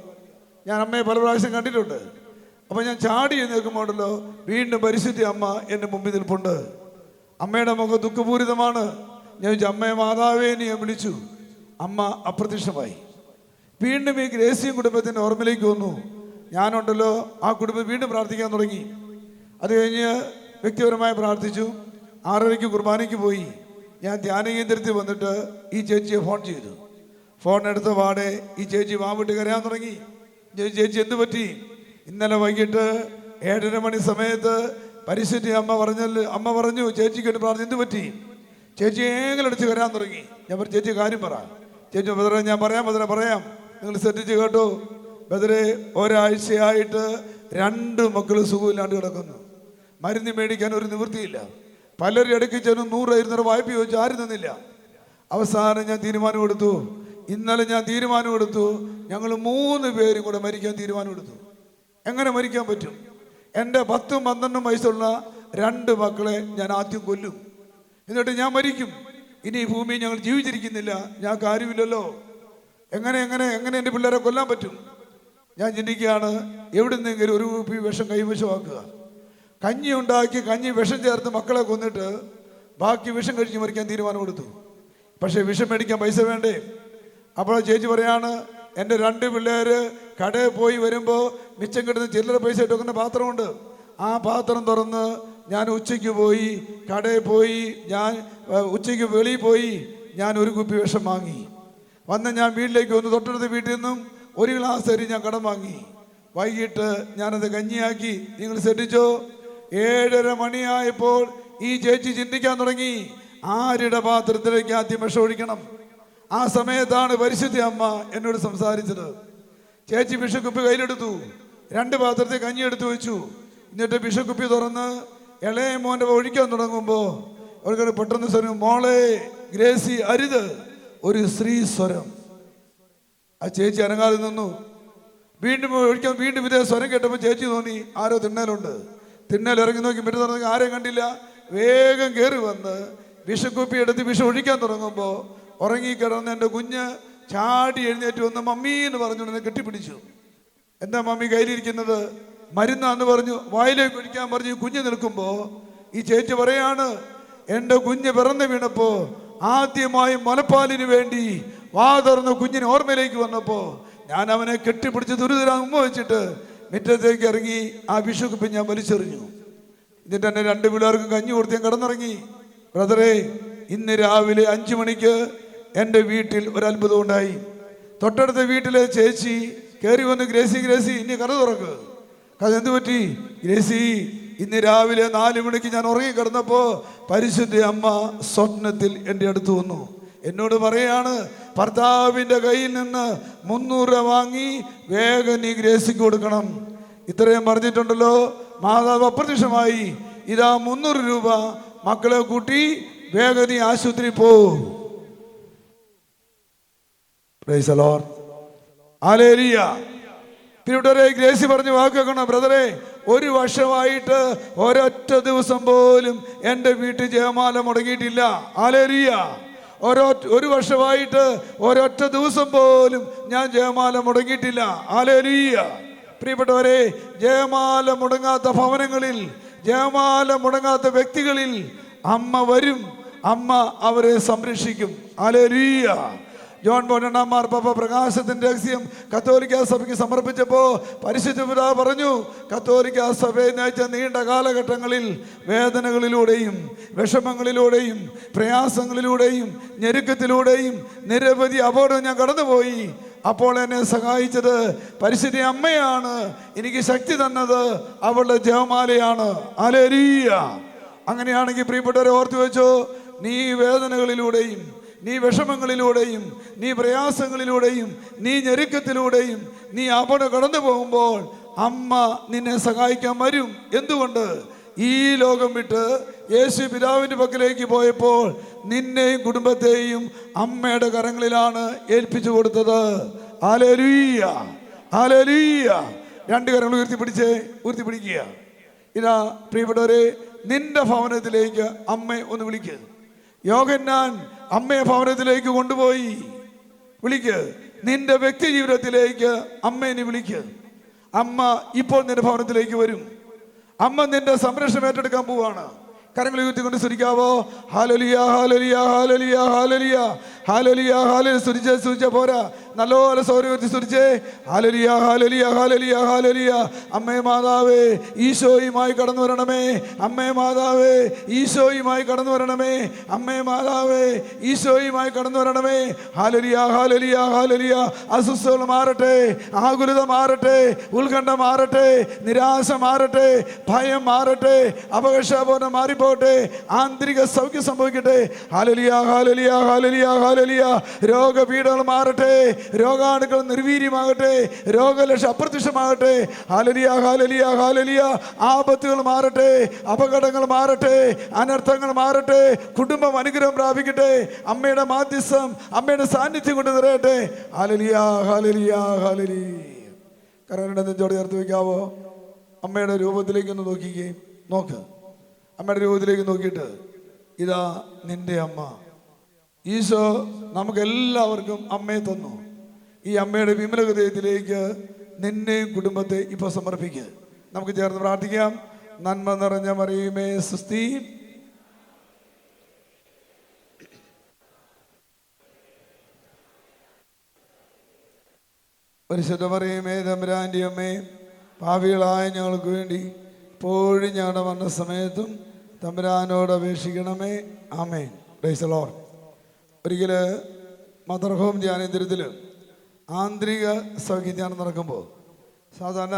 A: ഞാൻ അമ്മയെ പല പ്രാവശ്യം കണ്ടിട്ടുണ്ട്. അപ്പോൾ ഞാൻ ചാടി എഴുന്നേൽക്കുമ്പോണ്ടല്ലോ വീണ്ടും പരിശുദ്ധ അമ്മ എൻ്റെ മുമ്പിൽ നിൽപ്പുണ്ട്. അമ്മയുടെ മുഖം ദുഃഖപൂരിതമാണ്. ഞാൻ ചോദിച്ചു, അമ്മയെ മാതാവേ എന്ന് ഞാൻ വിളിച്ചു. അമ്മ അപ്രത്യക്ഷമായി. വീണ്ടും ഈ ഗ്രേസിയും കുടുംബത്തിൻ്റെ ഓർമ്മയിലേക്ക് വന്നു. ഞാനുണ്ടല്ലോ ആ കുടുംബം വീണ്ടും പ്രാർത്ഥിക്കാൻ തുടങ്ങി. അത് കഴിഞ്ഞ് വ്യക്തിപരമായി പ്രാർത്ഥിച്ചു. 6:30 കുർബാനയ്ക്ക് പോയി. ഞാൻ ധ്യാന കേന്ദ്രത്തിൽ വന്നിട്ട് ഈ ചേച്ചിയെ ഫോൺ ചെയ്തു. ഫോൺ എടുത്ത പാടെ ഈ ചേച്ചി വാവിട്ട് കരയാൻ തുടങ്ങി. ചേച്ചി എന്ത് പറ്റി? ഇന്നലെ വൈകിട്ട് 7:30 മണി സമയത്ത് പരിശുദ്ധ അമ്മ പറഞ്ഞു ചേച്ചിക്ക് വേണ്ടി പ്രാർത്ഥന. എന്ത് പറ്റി? ചേച്ചി ഏങ്ങലടിച്ച് കരയാൻ തുടങ്ങി. ഞാൻ പറഞ്ഞു, ചേച്ചി കാര്യം പറ. ചേച്ചി, ബദറെ, ഞാൻ പറയാം, നിങ്ങൾ ശ്രദ്ധിച്ച് കേട്ടോ. ബദറെ, ഒരാഴ്ചയായിട്ട് 2 മക്കൾ സുഖമില്ലാണ്ട് കിടക്കുന്നു. മരുന്ന് മേടിക്കാൻ ഒരു നിവൃത്തിയില്ല. പലരും ഇടയ്ക്ക് ചെന്ന് 100 വായ്പ ചോദിച്ചു, ആരും തന്നില്ല. അവസാനം ഞാൻ തീരുമാനമെടുത്തു. ഇന്നലെ ഞാൻ തീരുമാനമെടുത്തു, ഞങ്ങൾ 3 പേരും കൂടെ മരിക്കാൻ തീരുമാനമെടുത്തു. എങ്ങനെ മരിക്കാൻ പറ്റും? എൻ്റെ 10ഉം 12ഉം വയസ്സുള്ള 2 മക്കളെ ഞാൻ ആദ്യം കൊല്ലും, എന്നിട്ട് ഞാൻ മരിക്കും. ഇനി ഈ ഭൂമിയിൽ ഞങ്ങൾ ജീവിച്ചിരിക്കുന്നില്ല, ഞാൻ കാര്യമില്ലല്ലോ. എങ്ങനെ എൻ്റെ പിള്ളേരെ കൊല്ലാൻ പറ്റും? ഞാൻ ചിന്തിക്കുകയാണ്, എവിടുന്നെങ്കിലും ഒരു കുപ്പി വിഷം കൈവശമാക്കുക. കഞ്ഞി ഉണ്ടാക്കി കഞ്ഞി വിഷം ചേർത്ത് മക്കളെ കൊന്നിട്ട് ബാക്കി വിഷം കഴിച്ച് മരിക്കാൻ തീരുമാനമെടുത്തു. പക്ഷേ വിഷം മേടിക്കാൻ പൈസ വേണ്ടേ? അപ്പോൾ ചേച്ചി പറയാണ്, എൻ്റെ 2 പിള്ളേർ കടയിൽ പോയി വരുമ്പോൾ മിച്ചം കിട്ടുന്ന ചില്ലറ പൈസ ഇട്ട് വെക്കുന്ന പാത്രമുണ്ട്. ആ പാത്രം തുറന്ന് ഞാൻ ഉച്ചയ്ക്ക് പോയി കടയിൽ പോയി, ഞാൻ ഉച്ചയ്ക്ക് വെളിയിൽ പോയി, ഞാൻ ഒരു കുപ്പി വിഷം വാങ്ങി. വന്ന് ഞാൻ വീട്ടിലേക്ക് വന്ന് തൊട്ടടുത്ത വീട്ടിൽ നിന്നും ഒരു ഗ്ലാസ് അരി ഞാൻ കടം വാങ്ങി. വൈകിട്ട് ഞാനത് കഞ്ഞിയാക്കി. നിങ്ങൾ ശ്രദ്ധിച്ചോ, 7:30 മണിയായപ്പോൾ ഈ ചേച്ചി ചിന്തിക്കാൻ തുടങ്ങി, ആരുടെ പാത്രത്തിലേക്ക് ആദ്യം വിഷം ഒഴിക്കണം. ആ സമയത്താണ് പരിശുദ്ധ അമ്മ എന്നോട് സംസാരിച്ചത്. ചേച്ചി വിഷക്കുപ്പി കയ്യിലെടുത്തു, 2 പാത്രത്തിൽ കഞ്ഞി എടുത്തു വെച്ചു. എന്നിട്ട് വിഷക്കുപ്പി തുറന്ന് ഇളയ മോൻ്റെ ഒഴിക്കാൻ തുടങ്ങുമ്പോൾ അവർക്ക് പെട്ടെന്ന് സ്വരം, മോളെ ഗ്രേസി അരുത്, ഒരു സ്ത്രീ സ്വരം. ആ ചേച്ചി അനങ്ങാതെ നിന്നു. വീണ്ടും ഒഴിക്കാൻ വീണ്ടും ഇതേ സ്വരം കേട്ടപ്പോൾ ചേച്ചി തോന്നി ആരോ തിണ്ണലുണ്ട്. തിണ്ണൽ ഇറങ്ങി നോക്കി മറ്റു തുറന്നെങ്കിൽ ആരെയും കണ്ടില്ല. വേഗം കയറി വന്ന് വിഷക്കുപ്പി എടുത്ത് വിഷം ഒഴിക്കാൻ തുടങ്ങുമ്പോൾ ഉറങ്ങിക്കിടന്ന് എൻ്റെ കുഞ്ഞ് ചാടി എഴുന്നേറ്റ് വന്ന് മമ്മി എന്ന് പറഞ്ഞുകൊണ്ട് കെട്ടിപ്പിടിച്ചു. എന്താ മമ്മി കയ്യിലിരിക്കുന്നത്? മരുന്നാന്ന് പറഞ്ഞു. വായിലേക്ക് ഒഴിക്കാൻ പറഞ്ഞു. കുഞ്ഞ് നിൽക്കുമ്പോൾ ഈ ചേച്ചി പറയാണ്, എൻ്റെ കുഞ്ഞ് പിറന്നു വീണപ്പോൾ ആദ്യമായി മുലപ്പാലിന് വേണ്ടി വാ തുറന്ന് കുഞ്ഞിന് ഓർമ്മയിലേക്ക് വന്നപ്പോൾ ഞാൻ അവനെ കെട്ടിപ്പിടിച്ച് ദുരിതരാ ഉമ്മ വെച്ചിട്ട് മുറ്റത്തേക്ക് ഇറങ്ങി ആ വിഷക്കുപ്പി ഞാൻ വലിച്ചെറിഞ്ഞു. എന്നിട്ട് എൻ്റെ 2 പിള്ളേർക്കും കഞ്ഞി കൊടുത്ത് ഞാൻ കിടന്നിറങ്ങി. ബ്രദറെ, ഇന്ന് രാവിലെ 5 മണിക്ക് എൻ്റെ വീട്ടിൽ ഒരു അത്ഭുതം ഉണ്ടായി. തൊട്ടടുത്ത വീട്ടിലെ ചേച്ചി കയറി വന്ന്, ഗ്രേസി ഗ്രേസി ഇനി കഥ തുറക്ക്. കഥ എന്ത് പറ്റി? ഗ്രേസി, ഇന്ന് രാവിലെ 4 മണിക്ക് ഞാൻ ഉറങ്ങിക്കിടന്നപ്പോൾ പരിശുദ്ധ അമ്മ സ്വപ്നത്തിൽ എൻ്റെ അടുത്ത് വന്നു. എന്നോട് പറയാണ്, ഭർത്താവിൻ്റെ കയ്യിൽ നിന്ന് 300 രൂപ വാങ്ങി വേഗം നീ ഗ്രേസിക്ക് കൊടുക്കണം. ഇത്രയും പറഞ്ഞിട്ടുണ്ടല്ലോ. മാതാവ് അപ്രത്യക്ഷമായി. ഇതാ 300 രൂപ, മക്കളെ കൂട്ടി വേഗം നീ ആശുപത്രി പോ. Price the Lord. ഹല്ലേലൂയ. പ്രിയപ്പെട്ടവരെ, ഗ്രേസി പറഞ്ഞ വാക്ക് കേൾക്കണം. ബ്രദറെ, 1 വർഷമായിട്ട് ഒരൊറ്റ ദിവസം പോലും എൻ്റെ വീട്ടിൽ ജയമാല മുടങ്ങിയിട്ടില്ല. ഹല്ലേലൂയ. 1 വർഷമായിട്ട് ഒരൊറ്റ ദിവസം പോലും ഞാൻ ജയമാല മുടങ്ങിയിട്ടില്ല. ഹല്ലേലൂയ. പ്രിയപ്പെട്ടവരെ, ജയമാല മുടങ്ങാത്ത ഭവനങ്ങളിൽ, ജയമാല മുടങ്ങാത്ത വ്യക്തികളിൽ അമ്മ വരും. അമ്മ അവരെ സംരക്ഷിക്കും. ഹല്ലേലൂയ. ജോൺ ബോൾ രണ്ടാം മാർപ്പാപ്പ പ്രകാശത്തിന്റെ രഹസ്യം കത്തോലിക്ക സഭയ്ക്ക് സമർപ്പിച്ചപ്പോൾ പരിശുദ്ധ പിതാവ് പറഞ്ഞു, കത്തോലിക്ക സഭയെ നയിച്ച നീണ്ട കാലഘട്ടങ്ങളിൽ വേദനകളിലൂടെയും വിഷമങ്ങളിലൂടെയും പ്രയാസങ്ങളിലൂടെയും ഞെരുക്കത്തിലൂടെയും നിരവധി അപകടം ഞാൻ കടന്നുപോയി. അപ്പോൾ എന്നെ സഹായിച്ചത് പരിശുദ്ധ അമ്മയാണ്. എനിക്ക് ശക്തി തന്നത് അവളുടെ ജപമാലയാണ്. ഹല്ലേലൂയ. അങ്ങനെയാണെങ്കിൽ പ്രിയപ്പെട്ടവരെ ഓർത്തു വെച്ചോ, നീ വേദനകളിലൂടെയും നീ വിഷമങ്ങളിലൂടെയും നീ പ്രയാസങ്ങളിലൂടെയും നീ ഞെരുക്കത്തിലൂടെയും നീ അപകടം കടന്നു പോകുമ്പോൾ അമ്മ നിന്നെ സഹായിക്കാൻ വരും. എന്തുകൊണ്ട്? ഈ ലോകം വിട്ട് യേശു പിതാവിൻ്റെ പക്കലേക്ക് പോയപ്പോൾ നിന്നെയും കുടുംബത്തെയും അമ്മയുടെ കരങ്ങളിലാണ് ഏൽപ്പിച്ചു കൊടുത്തത്. Hallelujah, hallelujah. 2 കരങ്ങൾ ഉയർത്തിപ്പിടിക്കുക. ഇതാ പ്രിയപ്പെട്ടവരെ, നിന്റെ ഭവനത്തിലേക്ക് അമ്മയെ ഒന്ന് വിളിക്കുക. യോഹന്നാൻ അമ്മയെ ഭവനത്തിലേക്ക് കൊണ്ടുപോയി. വിളിക്ക്. നിന്റെ വ്യക്തി ജീവിതത്തിലേക്ക് അമ്മയെ വിളിക്ക്. അമ്മ ഇപ്പോൾ നിന്റെ ഭവനത്തിലേക്ക് വരും. അമ്മ നിന്റെ സംരക്ഷണം ഏറ്റെടുക്കാൻ പോവാണ്. കരങ്ങൾ ഉയർത്തിക്കൊണ്ട് സ്തുതിക്കാവോ? ഹല്ലേലൂയ, ഹല്ലേലൂയ, ഹല്ലേലൂയ, ഹല്ലേലൂയ, ഹല്ലേലൂയ, ഹല്ലേലൂയ. സ്തുതിച്ചേ പോരാ, നല്ലപോലെ സൗരവൃത്തി സ്തുതിച്ചേ. ഹല്ലേലൂയ, ഹല്ലേലൂയ, ഹല്ലേലൂയ, ഹല്ലേലൂയ. അമ്മേ മാതാവേ, ഈശോയുമായി കടന്നു വരണമേ. അമ്മേ മാതാവേ, ഈശോയുമായി കടന്നു വരണമേ. അമ്മേ മാതാവേ, ഈശോയുമായി കടന്നു വരണമേ. ഹല്ലേലൂയ, ഹല്ലേലൂയ, ഹല്ലേലൂയ. അസ്വസ്ഥത മാറട്ടെ, ആകുലത മാറട്ടെ, ഉത്കണ്ഠ മാറട്ടെ, നിരാശ മാറട്ടെ, ഭയം മാറട്ടെ, അപകർഷബോധം മാറിപ്പോട്ടെ, ആന്തരിക സൗഖ്യം സംഭവിക്കട്ടെ. ഹല്ലേലൂയ, ഹല്ലേലൂയ, ഹല്ലേലൂയ, ഹല്ലേലൂയ. രോഗപീഠകൾ മാറട്ടെ, രോഗാണുക്കൾ നിർവീര്യമാകട്ടെ, രോഗലക്ഷ അപ്രത്യക്ഷമാകട്ടെ. ഹല്ലേലൂയ, ഹല്ലേലൂയ, ഹല്ലേലൂയ. ആപത്തുകൾ മാറട്ടെ, അപകടങ്ങൾ മാറട്ടെ, അനർത്ഥങ്ങൾ മാറട്ടെ, കുടുംബം അനുഗ്രഹം പ്രാപിക്കട്ടെ. അമ്മയുടെ മാധ്യസ്ഥം, അമ്മയുടെ സാന്നിധ്യം കൊണ്ട് നിറയട്ടെ. ഹല്ലേലൂയ, ഹല്ലേലൂയ, ഹല്ലേലൂയ. കരങ്ങളുടെ നെഞ്ചോട് ചേർത്ത് വയ്ക്കാവോ? അമ്മയുടെ രൂപത്തിലേക്ക് ഒന്ന് നോക്ക്. അമ്മയുടെ രൂപത്തിലേക്ക് നോക്കിയിട്ട്, ഇതാ നിന്റെ അമ്മ. ഈശോ നമുക്കെല്ലാവർക്കും അമ്മയെ തന്നു. ഈ അമ്മയുടെ വിമല ഹൃദയത്തിലേക്ക് നിന്നെയും കുടുംബത്തെ ഇപ്പോൾ സമർപ്പിക്കുക. നമുക്ക് ചേർന്ന് പ്രാർത്ഥിക്കാം. നന്മ നിറഞ്ഞ മറിയമേ സ്വസ്തി, പരിശുദ്ധ മറിയമേ തമ്പുരാന്റെ അമ്മേ, പാപികളായ ഞങ്ങൾക്ക് വേണ്ടി എപ്പോഴും ഞങ്ങളുടെ മരണസമയത്തും തമ്പുരാനോട് അപേക്ഷിക്കണമേ. ആമേൻ. Praise the Lord. ഒരിക്കൽ മദർ ഹോം ധ്യാനേന്ദ്രത്തിൽ ആന്തരിക സൗഖ്യധ്യാനം നടക്കുമ്പോൾ സാധാരണ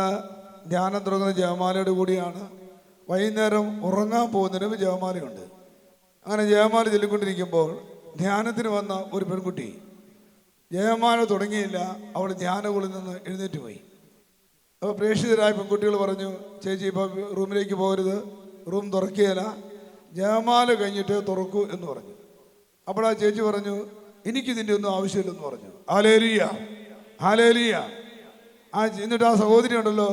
A: ധ്യാനം തുടങ്ങുന്ന ജപമാലയുടെ കൂടിയാണ്. വൈകുന്നേരം ഉറങ്ങാൻ പോകുന്നതിന് ജപമാലയുണ്ട്. അങ്ങനെ ജപമാല ചൊല്ലിക്കൊണ്ടിരിക്കുമ്പോൾ ധ്യാനത്തിന് വന്ന ഒരു പെൺകുട്ടി ജപമാല തുടങ്ങിയില്ല, അവൾ ധ്യാനകുളിൽ നിന്ന് എഴുന്നേറ്റ് പോയി. അപ്പോൾ പ്രേക്ഷിതരായ പെൺകുട്ടികൾ പറഞ്ഞു, ചേച്ചി ഇപ്പോൾ റൂമിലേക്ക് പോകരുത്, റൂം തുറക്കുകയില്ല, ജപമാല കഴിഞ്ഞിട്ട് തുറക്കൂ എന്ന് പറഞ്ഞു. അപ്പോൾ ആ ചേച്ചി പറഞ്ഞു, എനിക്കിതിൻ്റെ ഒന്നും ആവശ്യമില്ലെന്ന് പറഞ്ഞു. Hallelujah, hallelujah. എന്നിട്ട് ആ സഹോദരി ഉണ്ടല്ലോ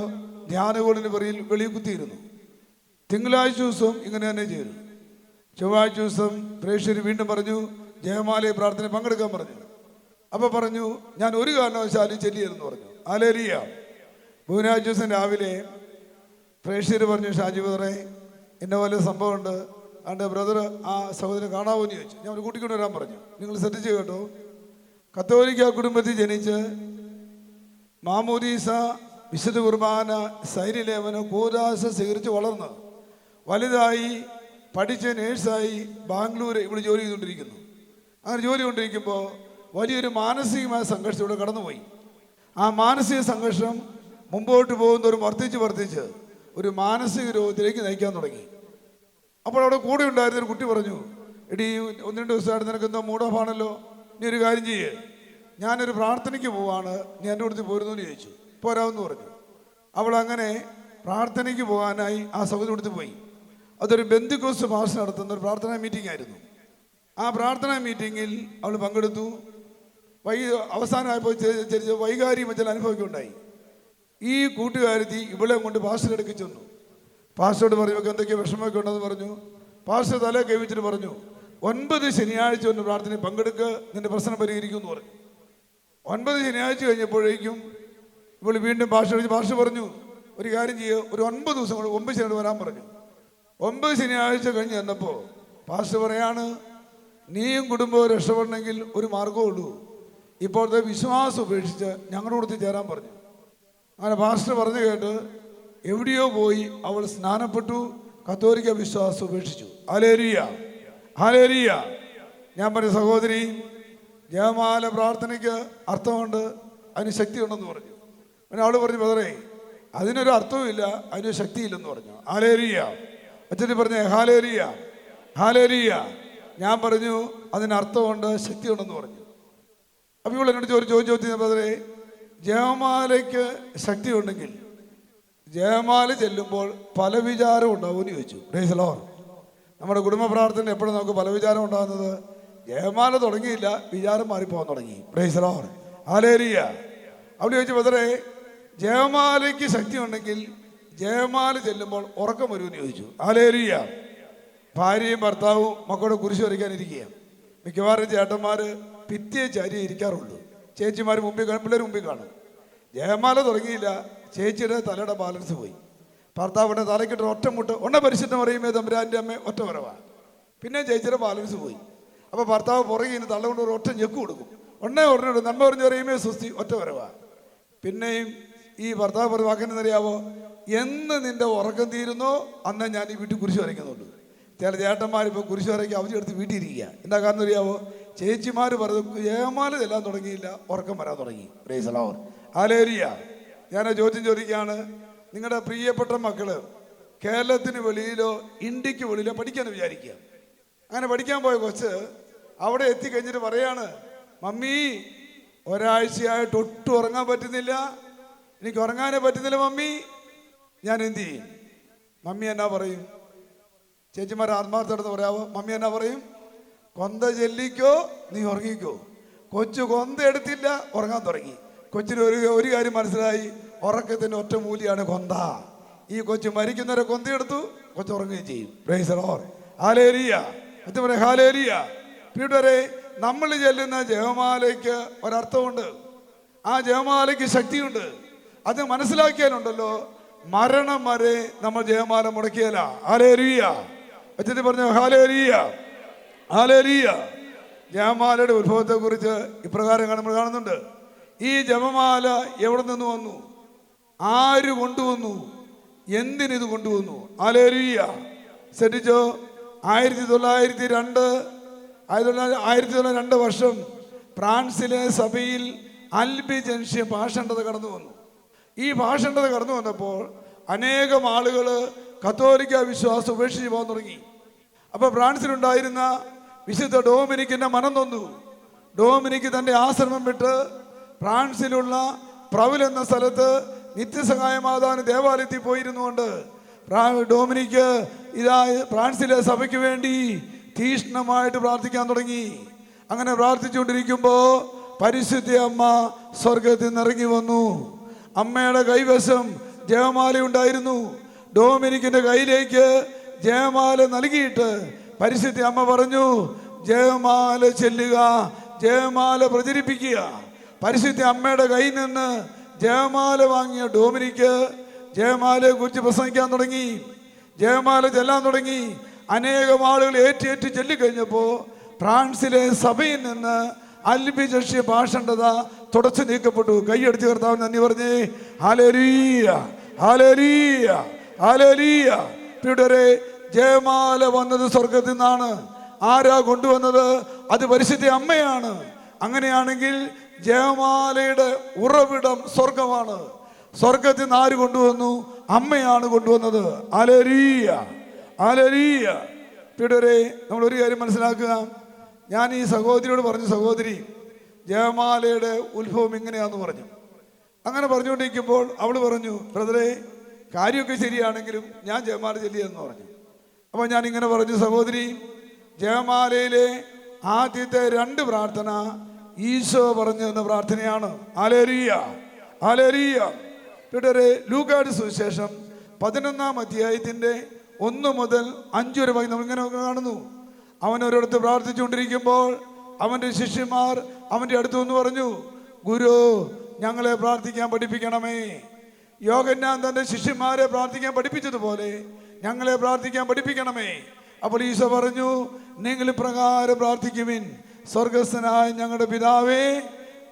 A: ധ്യാനകുളിന് വെളിയിൽ കുത്തിയിരുന്നു. തിങ്കളാഴ്ച ദിവസം ഇങ്ങനെ തന്നെ ചെയ്തു. ചൊവ്വാഴ്ച ദിവസം പ്രേക്ഷകർ വീണ്ടും പറഞ്ഞു, ജയമാലയെ പ്രാർത്ഥന പങ്കെടുക്കാൻ പറഞ്ഞു. അപ്പോൾ പറഞ്ഞു, ഞാൻ ഒരു കാരണവശാലും ചെല്ലിയെന്ന് പറഞ്ഞു. ഹല്ലേലൂയ. ബുധനാഴ്ച ദിവസം രാവിലെ പ്രേക്ഷകർ പറഞ്ഞു, ഷാജി ബ്രദറെ എന്നെ പോലെ സംഭവമുണ്ട്, അതുകൊണ്ട് ബ്രദർ ആ സഹോദരനെ കാണാമോ എന്ന് ചോദിച്ചു. ഞാൻ ഒരു കൂട്ടിക്കൊണ്ട് വരാൻ പറഞ്ഞു. നിങ്ങൾ ശ്രദ്ധിച്ചു കേട്ടോ, കത്തോലിക്ക കുടുംബത്തിൽ ജനിച്ച് മാമോദീസ, വിശുദ്ധ കുർബാന, സൈര്യലേപനം, കൂദാശ സ്വീകരിച്ച് വളർന്ന് വലുതായി പഠിച്ച് നേഴ്സായി ബാംഗ്ലൂർ ഇവിടെ ജോലി ചെയ്തുകൊണ്ടിരിക്കുന്നു. അങ്ങനെ ജോലി കൊണ്ടിരിക്കുമ്പോൾ വലിയൊരു മാനസികമായ സംഘർഷം ഇവിടെ കടന്നുപോയി. ആ മാനസിക സംഘർഷം മുമ്പോട്ട് പോകുന്നവരും വർദ്ധിച്ച് ഒരു മാനസിക രോഗത്തിലേക്ക് നയിക്കാൻ തുടങ്ങി. അപ്പോൾ അവിടെ കൂടെ ഉണ്ടായിരുന്നൊരു കുട്ടി പറഞ്ഞു, എടീ 1-2 ദിവസമായിട്ട് നിനക്കെന്തോ മൂഡ് ഓഫ് ആണല്ലോ, നീ ഒരു കാര്യം ചെയ്യേ, ഞാനൊരു പ്രാർത്ഥനയ്ക്ക് പോവാണ്, നീ എൻ്റെ അടുത്ത് പോരുന്നു എന്ന് ചോദിച്ചു. പോരാമെന്ന് പറഞ്ഞു. അവൾ അങ്ങനെ പ്രാർത്ഥനയ്ക്ക് പോകാനായി ആ സഹോദരി അടുത്ത് പോയി. അതൊരു ബെന്തിക്കോസ്ത് പാസ്റ്റർ നടത്തുന്ന ഒരു പ്രാർത്ഥനാ മീറ്റിംഗ് ആയിരുന്നു. ആ പ്രാർത്ഥനാ മീറ്റിങ്ങിൽ അവൾ പങ്കെടുത്തു. അവസാനമായപ്പോൾ വൈകാരിക ചില അനുഭവമൊക്കെ ഈ കൂട്ടുകാരത്തി ഇവളെ കൊണ്ട് പാസ്റ്ററുടെ അടുക്ക് ചെന്നു. പാസ്റ്ററോട് പറഞ്ഞു, എന്തൊക്കെയോ വിഷമമൊക്കെ ഉണ്ടെന്ന് പറഞ്ഞു. പാസ്റ്റർ തല കൈവച്ചിട്ട് പറഞ്ഞു, 9 ശനിയാഴ്ച ഒന്ന് പ്രാർത്ഥനയിൽ പങ്കെടുക്കുക, നിന്റെ പ്രശ്നം പരിഹരിക്കുമെന്ന് പറഞ്ഞു. 9 ശനിയാഴ്ച കഴിഞ്ഞപ്പോഴേക്കും ഇവൾ വീണ്ടും പാസ്റ്റർ പറഞ്ഞു, ഒരു കാര്യം ചെയ്യുക, ഒരു 9 ദിവസം കൂടെ 9 ശനിയാഴ്ച വരാൻ പറഞ്ഞു. 9 ശനിയാഴ്ച കഴിഞ്ഞ് ചെന്നപ്പോൾ പാസ്റ്റർ പറയാണ്, നീയും കുടുംബവും രക്ഷപ്പെടണമെങ്കിൽ ഒരു മാർഗ്ഗമേ ഉള്ളൂ, ഇപ്പോഴത്തെ വിശ്വാസം ഉപേക്ഷിച്ച് ഞങ്ങളുടെ കൂടെ ചേരാൻ പറഞ്ഞു. അങ്ങനെ പാസ്റ്റർ പറഞ്ഞു കേട്ട് എവിടെയോ പോയി അവൾ സ്നാനപ്പെട്ടു, കത്തോലിക്ക വിശ്വാസം ഉപേക്ഷിച്ചു. Hallelujah, hallelujah. ഞാൻ പറഞ്ഞ സഹോദരി, ജപമാല പ്രാർത്ഥനയ്ക്ക് അർത്ഥമുണ്ട്, അതിന് ശക്തിയുണ്ടെന്ന് പറഞ്ഞു. പിന്നെ അവൾ പറഞ്ഞു, ബ്രദറേ അതിനൊരു അർത്ഥവുമില്ല, അതിനൊരു ശക്തിയില്ലെന്ന് പറഞ്ഞു. ഹല്ലേലൂയ. അച്ഛൻ പറഞ്ഞേ ഹല്ലേലൂയ, ഹല്ലേലൂയ. ഞാൻ പറഞ്ഞു അതിനർത്ഥമുണ്ട്, ശക്തിയുണ്ടെന്ന് പറഞ്ഞു. അപ്പോൾ ഇവിടെ എന്നോട് ചോദിച്ചു, ബ്രദറെ ജപമാലയ്ക്ക് ശക്തി ഉണ്ടെങ്കിൽ ജപമാല ചെല്ലുമ്പോൾ പല വിചാരം ഉണ്ടാവുമെന്ന് ചോദിച്ചു. Price the Lord. നമ്മുടെ കുടുംബ പ്രാർത്ഥന എപ്പോഴും നമുക്ക് പല വിചാരം ഉണ്ടാകുന്നത്, ജപമാല തുടങ്ങിയില്ല, വിചാരം മാറിപ്പോകാൻ തുടങ്ങി. Price the Lord, hallelujah. അവിടെ ചോദിച്ചു, ബ്രദറെ ജപമാലയ്ക്ക് ശക്തി ഉണ്ടെങ്കിൽ ജപമാല ചെല്ലുമ്പോൾ ഉറക്കം വരുമെന്ന് ചോദിച്ചു. ഹല്ലേലൂയ. ഭാര്യയും ഭർത്താവും മക്കളുടെ കുരിശ് വരയ്ക്കാനിരിക്കുക. മിക്കവാറും ചേട്ടന്മാർ ഭിത്തിയെ ചാരി ഇരിക്കാറുള്ളൂ, ചേച്ചിമാർ മുമ്പിൽ കാണും, പിള്ളേർ മുമ്പിൽ കാണും. ജപമാല തുടങ്ങിയില്ല, ചേച്ചിയുടെ തലയുടെ ബാലൻസ് പോയി. ഭർത്താവിൻ്റെ തലയ്ക്കിട്ട് ഒറ്റ മുട്ട്, പരിശുദ്ധം പറയുമേ തമ്പുരാൻ്റെ അമ്മ, ഒറ്റ വരവാ. പിന്നെ ചേച്ചിയുടെ ബാലൻസ് പോയി. അപ്പോൾ ഭർത്താവ് പുറകെ നിന്ന് തള്ള കൊണ്ട് ഒരു ഒറ്റ ഞെക്ക് കൊടുക്കും, ഉടനെ നന്മ പറഞ്ഞു പറയുമേ സുസ്തി, ഒറ്റ വരവാ. പിന്നെയും ഈ ഭർത്താവ് പറഞ്ഞ വാക്കെന്നറിയാവോ, എന്ന് നിന്റെ ഉറക്കം തീരുന്നോ അന്ന് ഞാൻ ഈ വീട്ടിൽ കുരിശ് വരയ്ക്കുന്നുള്ളൂ. ചില ചേട്ടന്മാർ ഇപ്പോൾ കുരിശ് വരയ്ക്ക് അവധി എടുത്ത് വീട്ടിൽ ഇരിക്കുക. എന്താ കാരണം അറിയാവോ, ചേച്ചിമാർ പറഞ്ഞു ജപമാല ചെല്ലാൻ തുടങ്ങിയില്ല, ഉറക്കം വരാൻ തുടങ്ങി. Price the Lord, hallelujah. ഞാൻ ചോദ്യം ചോദിക്കുകയാണ്, നിങ്ങളുടെ പ്രിയപ്പെട്ട മക്കള് കേരളത്തിന് വെളിയിലോ ഇന്ത്യക്ക് വെളിയിലോ പഠിക്കാൻ വിചാരിക്കുക. അങ്ങനെ പഠിക്കാൻ പോയ കൊച്ച് അവിടെ എത്തിക്കഴിഞ്ഞിട്ട് പറയാണ്, മമ്മി ഒരാഴ്ചയായിട്ട് ഒട്ടും ഉറങ്ങാൻ പറ്റുന്നില്ല, എനിക്ക് ഉറങ്ങാനേ പറ്റുന്നില്ല മമ്മി, ഞാൻ എന്ത് ചെയ്യും? മമ്മി എന്നാ പറയും? ചേച്ചിമാർ ആത്മാർത്ഥമെടുത്ത് പറയാവോ? മമ്മി എന്നാ പറയും? കൊന്ത ചെല്ലിക്കോ, നീ ഉറങ്ങിക്കോ. കൊച്ചു കൊന്ത എടുത്തില്ല, ഉറങ്ങാൻ തുടങ്ങി. കൊച്ചിന് ഒരു കാര്യം മനസ്സിലായി, ഉറക്കത്തിൻ്റെ ഒറ്റ മൂല്യമാണ് കൊന്ത. ഈ കൊച്ചു മരിക്കുന്നവരെ കൊന്തയെടുത്തു, കൊച്ചു ഉറങ്ങുകയും ചെയ്യും. Price the Lord, hallelujah. അച്ഛൻ പറയാം ഹല്ലേലൂയ. പ്രിയപ്പെട്ടവരെ, നമ്മൾ ചെല്ലുന്ന ജപമാലയ്ക്ക് ഒരർത്ഥമുണ്ട്, ആ ജപമാലയ്ക്ക് ശക്തിയുണ്ട്. അത് മനസ്സിലാക്കിയാലുണ്ടല്ലോ മരണം വരെ നമ്മൾ ജപമാല മുടക്കിയല്ല. ഹല്ലേലൂയ. അച്ഛൻ പറഞ്ഞു ഹല്ലേലൂയ, ഹല്ലേലൂയ. ജപമാലയുടെ ഉത്ഭവത്തെക്കുറിച്ച് ഇപ്രകാരം നമ്മൾ കാണുന്നുണ്ട്. ഈ ജപമാല എവിടെ നിന്ന് വന്നു? ആര് കൊണ്ടുവന്നു? എന്തിനിത് കൊണ്ടുവന്നു? ഹല്ലേലൂയ. ശ്രദ്ധിച്ചോ, 1902 വർഷം ഫ്രാൻസിലെ സഭയിൽ അൽബിജൻഷ്യ ഭാഷണ്ഡത കടന്നു വന്നു. ഈ ഭാഷണ്ഡത കടന്നു വന്നപ്പോൾ അനേകം ആളുകൾ കത്തോലിക്ക വിശ്വാസം ഉപേക്ഷിച്ച് പോകാൻ തുടങ്ങി. അപ്പോൾ ഫ്രാൻസിലുണ്ടായിരുന്ന വിശുദ്ധ ഡോമിനിക്കിന്റെ മനം നൊന്നു. ഡോമിനിക്ക് തൻ്റെ ആശ്രമം വിട്ട് ഫ്രാൻസിലുള്ള പ്രവിൽ എന്ന സ്ഥലത്ത് നിത്യസഹായ മാതാവിന് ദേവാലയത്തിൽ പോയിരുന്നുകൊണ്ട് ഡോമിനിക്ക് ഇതാ ഫ്രാൻസിലെ സഭയ്ക്ക് വേണ്ടി തീഷ്ണമായിട്ട് പ്രാർത്ഥിക്കാൻ തുടങ്ങി. അങ്ങനെ പ്രാർത്ഥിച്ചുകൊണ്ടിരിക്കുമ്പോൾ പരിശുദ്ധ അമ്മ സ്വർഗത്തിൽ നിന്ന് ഇറങ്ങി വന്നു. അമ്മയുടെ കൈവശം ജയമാല ഉണ്ടായിരുന്നു. ഡോമിനിക്കിന്റെ കയ്യിലേക്ക് ജയമാല നൽകിയിട്ട് പരിശുദ്ധ അമ്മ പറഞ്ഞു, ജയമാല ചെല്ലുക, ജയമാല പ്രചരിപ്പിക്കുക. പരിശുദ്ധ അമ്മയുടെ കയ്യിൽ നിന്ന് ജയമാല വാങ്ങിയ ഡോമിനിക്ക് ജയമാലയെ കുറിച്ച് പ്രസംഗിക്കാൻ തുടങ്ങി. ജയമാല ചെല്ലാൻ തുടങ്ങി. അനേകം ആളുകൾ ഏറ്റു ചൊല്ലിക്കഴിഞ്ഞപ്പോൾ ഫ്രാൻസിലെ സഭയിൽ നിന്ന് അൽബിജൻഷ്യ ഭാഷണ്ഡത തുടച്ചു നീക്കപ്പെട്ടു. കൈയടിച്ച് കർത്താവിന് നന്ദി പറഞ്ഞേ. ഹല്ലേലൂയ, ഹല്ലേലൂയ, ഹല്ലേലൂയ. പ്രിയരേ, ജയമാല വന്നത് സ്വർഗത്തിൽ നിന്നാണ്. ആരാ കൊണ്ടുവന്നത്? അത് പരിശുദ്ധ അമ്മയാണ്. അങ്ങനെയാണെങ്കിൽ ജയമാലയുടെ ഉറവിടം സ്വർഗമാണ്. സ്വർഗത്തിൽ നിന്ന് ആര് കൊണ്ടുവന്നു? അമ്മയാണ് കൊണ്ടുവന്നത്. ഹല്ലേലൂയ, ഹല്ലേലൂയ. പ്രിയരേ, നമ്മൾ ഒരു കാര്യം മനസ്സിലാക്കുക. ഞാൻ ഈ സഹോദരിയോട് പറഞ്ഞു, സഹോദരി, ജയമാലയുടെ ഉത്ഭവം ഇങ്ങനെയാന്ന് പറഞ്ഞു. അങ്ങനെ പറഞ്ഞുകൊണ്ടിരിക്കുമ്പോൾ അവൾ പറഞ്ഞു, ബ്രദറെ, കാര്യമൊക്കെ ശരിയാണെങ്കിലും ഞാൻ ജയമാല ചൊല്ലിയെന്ന് പറഞ്ഞു. അപ്പോൾ ഞാൻ ഇങ്ങനെ പറഞ്ഞു, സഹോദരി, ജയമാലയിലെ ആദ്യത്തെ 2 പ്രാർത്ഥന ഈശോ പറഞ്ഞു എന്ന പ്രാർത്ഥനയാണ്. ഹല്ലേലൂയ, ഹല്ലേലൂയ. പ്രിയരേ, ലൂക്കായുടെ സുവിശേഷം 11-ാം അധ്യായത്തിന്റെ 1 മുതൽ 5 വരെ നമ്മൾ ഇങ്ങനെ കാണുന്നു. അവൻ ഒരിടത്ത് പ്രാർത്ഥിച്ചുകൊണ്ടിരിക്കുമ്പോൾ അവൻ്റെ ശിഷ്യന്മാർ അവൻ്റെ അടുത്ത് വന്ന് പറഞ്ഞു, ഗുരു, ഞങ്ങളെ പ്രാർത്ഥിക്കാൻ പഠിപ്പിക്കണമേ. യോഹന്നാൻ തൻ്റെ ശിഷ്യന്മാരെ പ്രാർത്ഥിക്കാൻ പഠിപ്പിച്ചതുപോലെ ഞങ്ങളെ പ്രാർത്ഥിക്കാൻ പഠിപ്പിക്കണമേ. അപ്പോൾ ഈശോ പറഞ്ഞു, നിങ്ങൾ പ്രകാരം പ്രാർത്ഥിക്കുവിൻ, സ്വർഗസ്ഥനായ ഞങ്ങളുടെ പിതാവേ,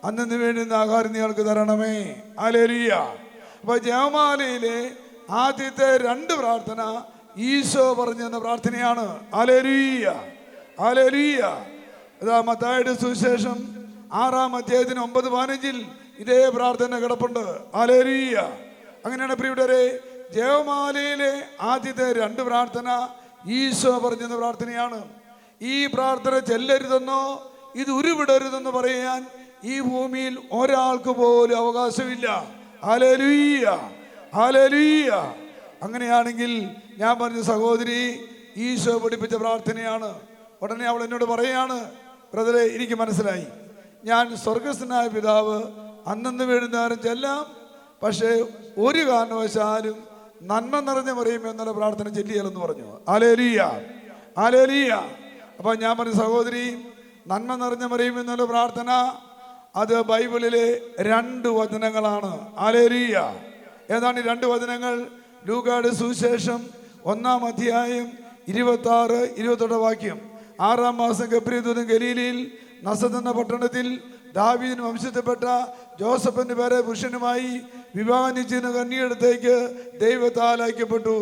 A: അന്നു വേണ്ടുന്ന ആഹാരം നിങ്ങൾക്ക് തരണമേ. ഹല്ലേലൂയ. അപ്പോൾ ജയമാലയിലെ ആദ്യത്തെ 2 പ്രാർത്ഥന ഈശോ പറഞ്ഞെന്ന പ്രാർത്ഥനയാണ്. Hallelujah, hallelujah. ഇതാ മത്തായിയുടെ സുവിശേഷം 6-ാം അധ്യായത്തിന് 9-15 ഇതേ പ്രാർത്ഥന കിടപ്പുണ്ട്. ഹല്ലേലൂയ. അങ്ങനെയാണ് പ്രിയരേ, ജയമാലയിലെ ആദ്യത്തെ 2 പ്രാർത്ഥന ഈശോ പറഞ്ഞെന്ന പ്രാർത്ഥനയാണ്. ഈ പ്രാർത്ഥന ചെല്ലരുതെന്നോ ഇത് ഉരുവിടരുതെന്ന് പറയാൻ ഈ ഭൂമിയിൽ ഒരാൾക്ക് പോലും അവകാശമില്ല. Hallelujah, hallelujah. അങ്ങനെയാണെങ്കിൽ ഞാൻ പറഞ്ഞു, സഹോദരി, ഈശോ പഠിപ്പിച്ച പ്രാർത്ഥനയാണ്. ഉടനെ അവൾ എന്നോട് പറയാണ്, ബ്രദറെ, എനിക്ക് മനസ്സിലായി, ഞാൻ സ്വർഗസ്ഥനായ പിതാവ് അന്നു വീഴുന്നേരം ചെല്ലാം, പക്ഷേ ഒരു കാരണവശാലും നന്മ നിറഞ്ഞ മറിയും എന്നുള്ള പ്രാർത്ഥന ചെല്ലിയാലെന്ന് പറഞ്ഞു. Hallelujah, hallelujah. അപ്പം ഞാൻ പറഞ്ഞു, സഹോദരി, നന്മ നിറഞ്ഞ മറിയും എന്നുള്ള പ്രാർത്ഥന അത് ബൈബിളിലെ 2 വചനങ്ങളാണ്. ഹല്ലേലൂയ. ഏതാണ് 2 വചനങ്ങൾ? ലൂക്കായുടെ സുവിശേഷം 1-ാം അധ്യായം 26-28 വാക്യം. 6-ാം മാസം ഗബ്രിയേൽ ഗലീലയിൽ നസറത്ത് എന്ന പട്ടണത്തിൽ ദാവീദിന് വംശത്തിൽപ്പെട്ട ജോസഫിന്റെ പേരെ പുരുഷനുമായി വിവാഹം നിശ്ചയിച്ച കന്യകയിടത്തേക്ക് ദൈവത്താൽ അയക്കപ്പെട്ടു.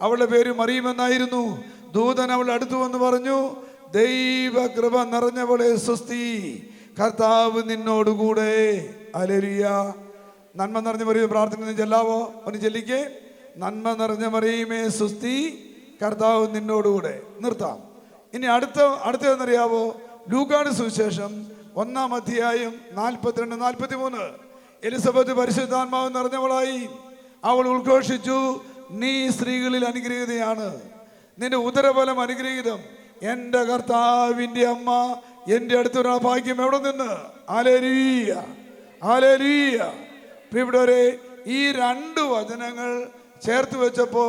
A: അവളുടെ പേര് മറിയം എന്നായിരുന്നു. ദൂതൻ അവളുടെ അടുത്തു വന്ന് പറഞ്ഞു, ദൈവ കൃപ നിറഞ്ഞവളെ സ്വസ്തി, കർത്താവ് നിന്നോടുകൂടെ. ഹല്ലേലൂയ. നന്മ നിറഞ്ഞ മറിയ പ്രാർത്ഥന ചെല്ലാവോ? ഒന്ന് ചെല്ലിക്കേ. നന്മ നിറഞ്ഞ മറിയമേ സ്വസ്തി, കർത്താവ് നിന്നോടുകൂടെ. നിർത്താം. ഇനി അടുത്തതെന്നറിയാവോ? ലൂക്കായുടെ സുവിശേഷം 1-ാം അധ്യായം 42-43. എലിസബത്ത് പരിശുദ്ധാത്മാവ് നിറഞ്ഞവളായി അവൾ ഉദ്ഘോഷിച്ചു, നീ സ്ത്രീകളിൽ അനുഗ്രഹീതയാണ്, നിന്റെ ഉദരഫലം അനുഗ്രഹീതം. എൻ്റെ കർത്താവിൻ്റെ അമ്മ എൻ്റെ അടുത്തുള്ള ഭാഗ്യം എവിടെ നിന്ന്? Hallelujah, hallelujah. പ്രിയപ്പെട്ടവരെ, ഈ 2 വചനങ്ങൾ ചേർത്ത് വെച്ചപ്പോ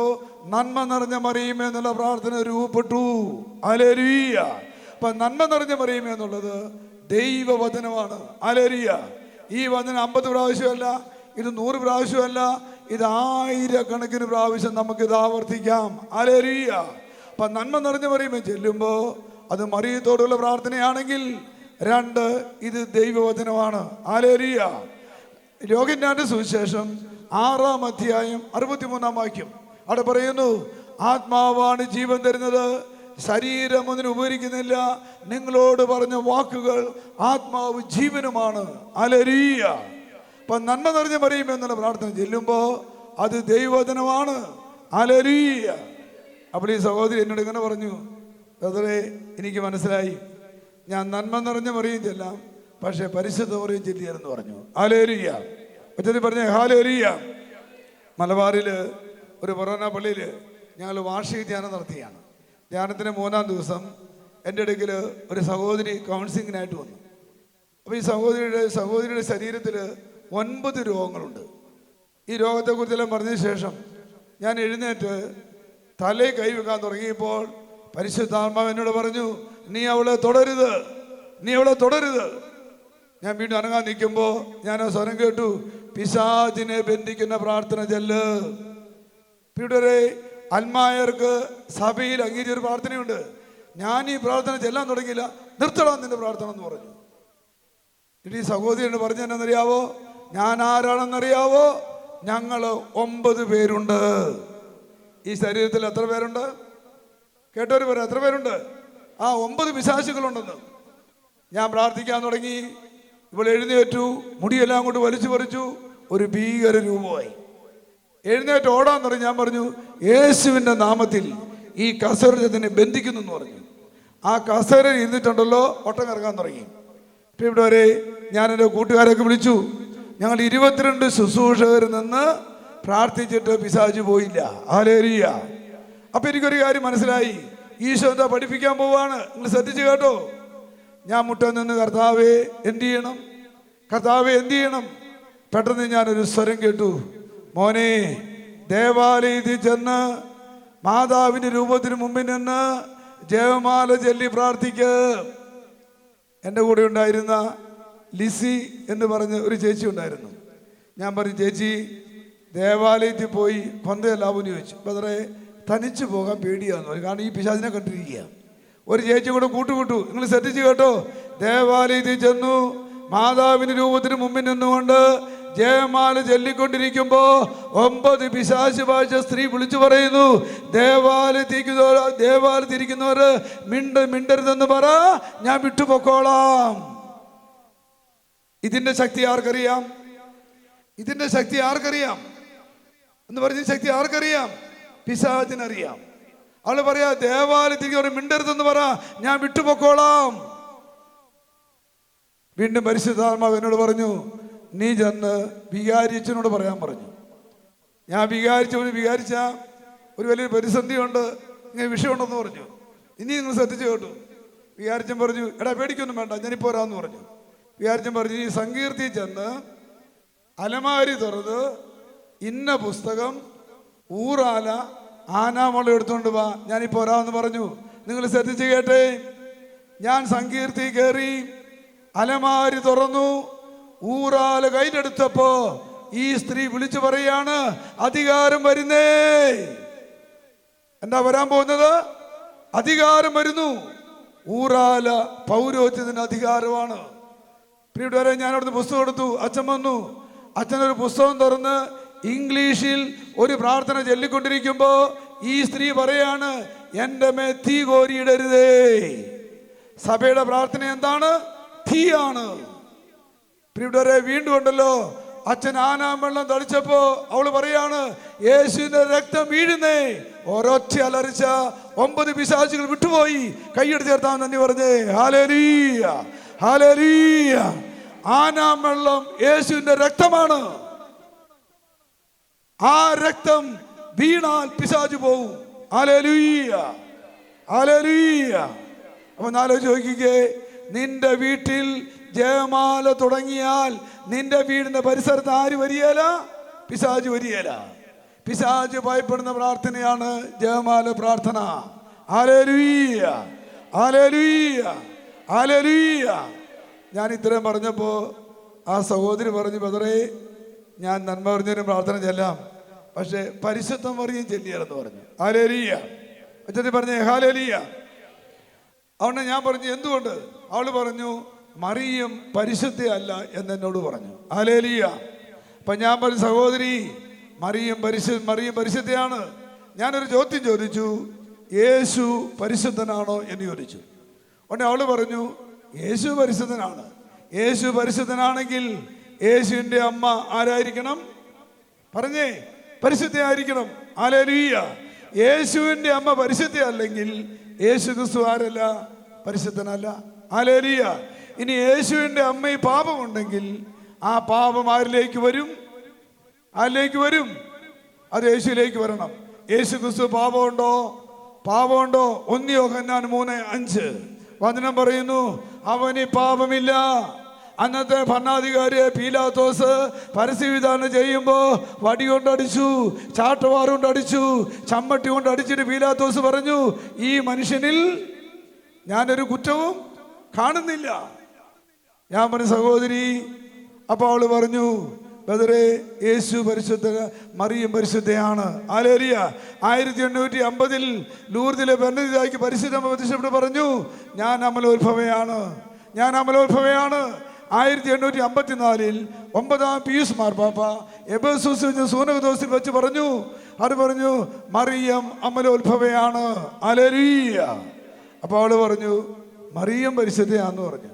A: നന്മ നിറഞ്ഞ മറിയമേ എന്നുള്ള പ്രാർത്ഥന രൂപപ്പെട്ടു. ഹല്ലേലൂയ. അപ്പൊ നന്മ നിറഞ്ഞ മറിയമേ എന്നുള്ളത് ദൈവവചനമാണ്. ഹല്ലേലൂയ. ഈ വചനം 50 പ്രാവശ്യമല്ല, ഇത് 100 പ്രാവശ്യമല്ല, ഇത് 1000കണക്കിന് പ്രാവശ്യം നമുക്കിത് ആവർത്തിക്കാം. ഹല്ലേലൂയ. അപ്പൊ നന്മ നിറഞ്ഞ മറിയമേ ചെല്ലുമ്പോ അത് മറിയത്തോടുള്ള പ്രാർത്ഥനയാണെങ്കിൽ 2 ഇത് ദൈവവചനമാണ്. ഹല്ലേലൂയ. യോഹന്നാന്റെ സുവിശേഷം 6-ാം അധ്യായം 63-ാം വാക്യം. അവിടെ പറയുന്നു, ആത്മാവാണ് ജീവൻ തരുന്നത്, ശരീരം ഒന്നിനും ഉപകരിക്കുന്നില്ല. നിങ്ങളോട് പറഞ്ഞ വാക്കുകൾ ആത്മാവ് ജീവനുമാണ്. ഹല്ലേലൂയ. അപ്പൊ നന്മ നിറഞ്ഞ മറിയം എന്നുള്ള പ്രാർത്ഥന ചെല്ലുമ്പോ അത് ദൈവവചനമാണ്. ഹല്ലേലൂയ. അപ്പോൾ ഈ സഹോദരി എന്നോട് ഇങ്ങനെ പറഞ്ഞു, ബ്രദറെ, എനിക്ക് മനസ്സിലായി, ഞാൻ നന്മ നിറഞ്ഞ മറിയം ചെല്ലാം, പക്ഷെ പരിശുദ്ധ മറിയം ചെല്ലിയെന്ന് പറഞ്ഞു. ഹല്ലേലൂയ. ഒറ്റത്തിൽ പറഞ്ഞേ ഹല്ലേലൂയ. മലബാറിൽ ഒരു കൊറോണ പള്ളിയിൽ ഞങ്ങൾ വാർഷിക ധ്യാനം നടത്തിയാണ്. ധ്യാനത്തിന് 3-ാം ദിവസം എൻ്റെ അടുക്കൽ ഒരു സഹോദരി കൗൺസിലിങ്ങിനായിട്ട് വന്നു. അപ്പോൾ ഈ സഹോദരിയുടെ ശരീരത്തിൽ 9 രോഗങ്ങളുണ്ട്. ഈ രോഗത്തെക്കുറിച്ചെല്ലാം പറഞ്ഞ ശേഷം ഞാൻ എഴുന്നേറ്റ് തലയിൽ കൈവെക്കാൻ തുടങ്ങിയപ്പോൾ പരിശുദ്ധാത്മാവ് എന്നോട് പറഞ്ഞു, നീ അവളെ തുടരുത്, നീ അവളെ തുടരുത്. ഞാൻ വീണ്ടും അനങ്ങാൻ നിൽക്കുമ്പോൾ ഞാൻ ആ സ്വരം കേട്ടു, പിശാചിനെ ബന്ധിക്കുന്ന പ്രാർത്ഥന ചെല്ല്. ഇവിടെ അൽമായർക്ക് സഭയിൽ അംഗീകരിച്ചൊരു പ്രാർത്ഥനയുണ്ട്. ഞാൻ ഈ പ്രാർത്ഥന ചെല്ലാൻ തുടങ്ങിയില്ല, നിർത്തണം നിന്റെ പ്രാർത്ഥന എന്ന് പറഞ്ഞു. ഈ സഹോദരി പറഞ്ഞു എന്നറിയാവോ, ഞാൻ ആരാണെന്നറിയാവോ? ഞങ്ങൾ 9 പേരുണ്ട്. ഈ ശരീരത്തിൽ എത്ര പേരുണ്ട്? കേട്ടവർ പറയാം, എത്ര പേരുണ്ട്? 9 പിശാചുക്കളുണ്ടെന്ന്. ഞാൻ പ്രാർത്ഥിക്കാൻ തുടങ്ങി. ഇവൾ എഴുന്നേറ്റു, മുടിയെല്ലാം കൊണ്ട് വലിച്ചു പറിച്ചു, ഒരു ഭീകര രൂപമായി. എഴുന്നേറ്റ് ഓടാൻ തുടങ്ങി. ഞാൻ പറഞ്ഞു, യേശുവിൻ്റെ നാമത്തിൽ ഈ കസേരത്തിനെ ബന്ധിക്കുന്നു എന്ന് പറഞ്ഞു. ആ കസേര ഇരുന്നിട്ടുണ്ടല്ലോ, ഒട്ടം ഇറങ്ങാൻ തുടങ്ങി. ഇപ്പം ഇവിടെ വരെ ഞാൻ എൻ്റെ കൂട്ടുകാരൊക്കെ വിളിച്ചു. ഞങ്ങൾ 22 ശുശ്രൂഷകരിൽ നിന്ന് പ്രാർത്ഥിച്ചിട്ട് പിശാച് പോയില്ല. ഹല്ലേലൂയ. അപ്പം എനിക്കൊരു കാര്യം മനസ്സിലായി, ഈശോ എന്താ പഠിപ്പിക്കാൻ പോവാണ്. നിങ്ങൾ ശ്രദ്ധിച്ച് കേട്ടോ. ഞാൻ മുട്ട നിന്ന് കർത്താവേ എന്ത് ചെയ്യണം, കർത്താവേ എന്ത് ചെയ്യണം? പെട്ടെന്ന് ഞാനൊരു സ്വരം കേട്ടു, മോനെ, ദേവാലയത്തിൽ ചെന്ന് മാതാവിൻ്റെ രൂപത്തിന് മുമ്പിൽ നിന്ന് ജപമാല ചൊല്ലി പ്രാർത്ഥിക്ക്. എൻ്റെ കൂടെ ഉണ്ടായിരുന്ന ലിസി എന്ന് പറഞ്ഞ ഒരു ചേച്ചി ഉണ്ടായിരുന്നു. ഞാൻ പറഞ്ഞു, ചേച്ചി ദേവാലയത്തിൽ പോയി പന്തയല്ലാവെന്ന് ചോദിച്ചു. ബ്രദറെ, തനിച്ച് പോകാൻ പേടിയാന്ന് പറയും, കാരണം ഈ പിശാചിനെ കണ്ടിരിക്കുക. ഒരു ചേച്ചി കൂടെ കൂട്ടുവിട്ടു. നിങ്ങൾ ശ്രദ്ധിച്ച് കേട്ടോ. ദേവാലയത്തിൽ ചെന്നു മാതാവിൻ്റെ രൂപത്തിന് മുമ്പിൽ നിന്നുകൊണ്ട് ജയമാല ചൊല്ലിക്കൊണ്ടിരിക്കുമ്പോ 9 പിശാച് ബാധിച്ച സ്ത്രീ വിളിച്ചു പറയുന്നു, ദേവാലയത്തിരിക്കുന്നവര് മിണ്ടരുതെന്ന് പറ, ഞാൻ വിട്ടുപൊക്കോളാം. ഇതിന്റെ ശക്തി ആർക്കറിയാം? ഇതിന്റെ ശക്തി ആർക്കറിയാം എന്ന് പറഞ്ഞ ശക്തി ആർക്കറിയാം? പിശാചിനറിയാം. അവള് പറയാ, ദേവാലയത്തിരിക്കുന്നവർ മിണ്ടരുതെന്ന് പറ, ഞാൻ വിട്ടുപൊക്കോളാം. വീണ്ടും പരിശുദ്ധാത്മാവ് എന്നോട് പറഞ്ഞു, നീ ചെന്ന് വികാരിച്ചനോട് പറയാൻ പറഞ്ഞു. ഞാൻ വികാരിച്ച ഒരു വലിയൊരു പ്രതിസന്ധിയുണ്ട്, ഇങ്ങനെ വിഷയമുണ്ടെന്ന് പറഞ്ഞു. ഇനി നിങ്ങൾ ശ്രദ്ധിച്ചു കേട്ടു. വികാരിച്ചൻ പറഞ്ഞു, എടാ പേടിക്കൊന്നും വേണ്ട, ഞാനിപ്പോൾ വരാമെന്ന് പറഞ്ഞു. വികാരിച്ചൻ പറഞ്ഞു, ഈ സങ്കീർത്തി ചെന്ന് അലമാരി തുറന്ന് ഇന്ന പുസ്തകം ഊറാല ആനാമള എടുത്തുകൊണ്ട് വാ, ഞാനിപ്പോൾ വരാമെന്ന് പറഞ്ഞു. നിങ്ങൾ ശ്രദ്ധിച്ച് കേട്ടേ. ഞാൻ സങ്കീർത്തി കയറി അലമാരി തുറന്നു, ഊറാല കയ്യിലെടുത്തപ്പോ ഈ സ്ത്രീ വിളിച്ചു പറയാണ്, അധികാരം വരുന്നേ. എന്താ വരാൻ പോകുന്നത്? അധികാരം വരുന്നു. ഊറാല പൗരോഹിത്യത്തിന് അധികാരമാണ്. പ്രിയപ്പെട്ടവരെ, ഞാൻ അവിടുന്ന് പുസ്തകം എടുത്തു. അച്ഛൻ വന്നു. അച്ഛനൊരു പുസ്തകം തുറന്ന് ഇംഗ്ലീഷിൽ ഒരു പ്രാർത്ഥന ചൊല്ലിക്കൊണ്ടിരിക്കുമ്പോ ഈ സ്ത്രീ പറയാണ്, എൻ്റെ മേ തീ കോരിയിടരുതേ. സഭയുടെ പ്രാർത്ഥന എന്താണ്? തീയാണ്. പ്രിയപ്പെട്ടവരെ, വീണ്ടും ഉണ്ടല്ലോ, അച്ഛൻ ആനാം വെള്ളം തളിച്ചപ്പോ അവള് പറയാണ്, യേശുവിന്റെ രക്തം വീഴുന്നേ. ഒരൊറ്റ അലറിച്ച 9 പിശാചുകൾ വിട്ടുപോയി. കൈയ്യടി ചേർത്താൻ നന്ദി പറഞ്ഞേ. ഹല്ലേലൂയ, ഹല്ലേലൂയ. ആനാം വെള്ളം യേശുവിന്റെ രക്തമാണ്. ആ രക്തം വീണാൽ പിശാചു പോവും. Hallelujah, hallelujah. അപ്പൊ ആലോചിച്ച് നോക്കിക്കേ, നിന്റെ വീട്ടിൽ ജയമാല തുടങ്ങിയാൽ നിന്റെ വീടിന്റെ പരിസരത്ത് ആര് വരികയില്ല? പിശാച് വരികയില്ല. പിശാച് ഭയപ്പെടുന്ന പ്രാർത്ഥനയാണ് ജയമാല പ്രാർത്ഥന. ഹല്ലേലൂയ, ഹല്ലേലൂയ, ഹല്ലേലൂയ. ഞാൻ ഇത്രയും പറഞ്ഞപ്പോ ആ സഹോദരി പറഞ്ഞു, ബ്രദറെ, ഞാൻ നന്മ പറഞ്ഞൊരു പ്രാർത്ഥന ചെല്ലാം, പക്ഷെ പരിശുദ്ധം മറിയം ചെല്ലിയാലെന്ന് പറഞ്ഞു. ഹല്ലേലൂയ. അച്ഛൻ പറഞ്ഞേ ഹല്ലേലൂയ. അതുകൊണ്ട് ഞാൻ പറഞ്ഞു, എന്തുകൊണ്ട്? അവള് പറഞ്ഞു, മറിയം പരിശുദ്ധയല്ല എന്നെന്നോട് പറഞ്ഞു. ഹല്ലേലൂയ. അപ്പൊ ഞാൻ പറഞ്ഞു, സഹോദരി, മറിയം പരിശുദ്ധയാണ്, ഞാനൊരു ചോദ്യം ചോദിച്ചു, യേശു പരിശുദ്ധനാണോ എന്ന് ചോദിച്ചു. ഉടനെ അവള് പറഞ്ഞു യേശു പരിശുദ്ധനാണ്. യേശു പരിശുദ്ധനാണെങ്കിൽ യേശുവിൻ്റെ അമ്മ ആരായിരിക്കണം? പറഞ്ഞേ, പരിശുദ്ധയായിരിക്കണം. ഹല്ലേലൂയ. യേശുവിൻ്റെ അമ്മ പരിശുദ്ധ അല്ലെങ്കിൽ യേശു ക്രിസ്തു ആരല്ല? പരിശുദ്ധനല്ല. ഹല്ലേലൂയ. ഇനി യേശുവിൻ്റെ അമ്മയിൽ പാപമുണ്ടെങ്കിൽ ആ പാപം ആരിലേക്ക് വരും? ആരിലേക്ക് വരും? അത് യേശുവിലേക്ക് വരണം. യേശു ക്രിസ്തു പാപമുണ്ടോ? പാപമുണ്ടോ? 1 യോഹന്നാൻ 3:5 വചനം പറയുന്നു, അവന് പാപമില്ല. അന്നത്തെ ഭരണാധികാരിയെ പീലാത്തോസ് പരസ്യവിധാനം ചെയ്യുമ്പോൾ വടി കൊണ്ടടിച്ചു, ചാട്ടവാറ് കൊണ്ടടിച്ചു, ചമ്മട്ടി കൊണ്ട് അടിച്ചിട്ട് പീലാത്തോസ് പറഞ്ഞു, ഈ മനുഷ്യനിൽ ഞാനൊരു കുറ്റവും കാണുന്നില്ല. ഞാൻ പറഞ്ഞു, സഹോദരി, അപ്പോൾ അവള് പറഞ്ഞു, ബദറെ, യേശു പരിശുദ്ധ, മറിയം പരിശുദ്ധയാണ്. ഹല്ലേലൂയ. 1850 ലൂർദിലെ ബെർണദീതായ്ക്ക് പരിശുദ്ധ പ്രത്യക്ഷപ്പെട്ട് പറഞ്ഞു, ഞാൻ അമലോത്ഭവയാണ്, ഞാൻ അമലോത്ഭവയാണ്. 1854 9ാം പീയൂസ് മാർപ്പാപ്പ എബേസൂസിൽ വെച്ച് സൂനകദോസിൽ വെച്ച് പറഞ്ഞു, അത് പറഞ്ഞു, മറിയം അമലോത്ഭവയാണ്. ഹല്ലേലൂയ. അപ്പോൾ അവള് പറഞ്ഞു, മറിയം പരിശുദ്ധയാന്ന് പറഞ്ഞു.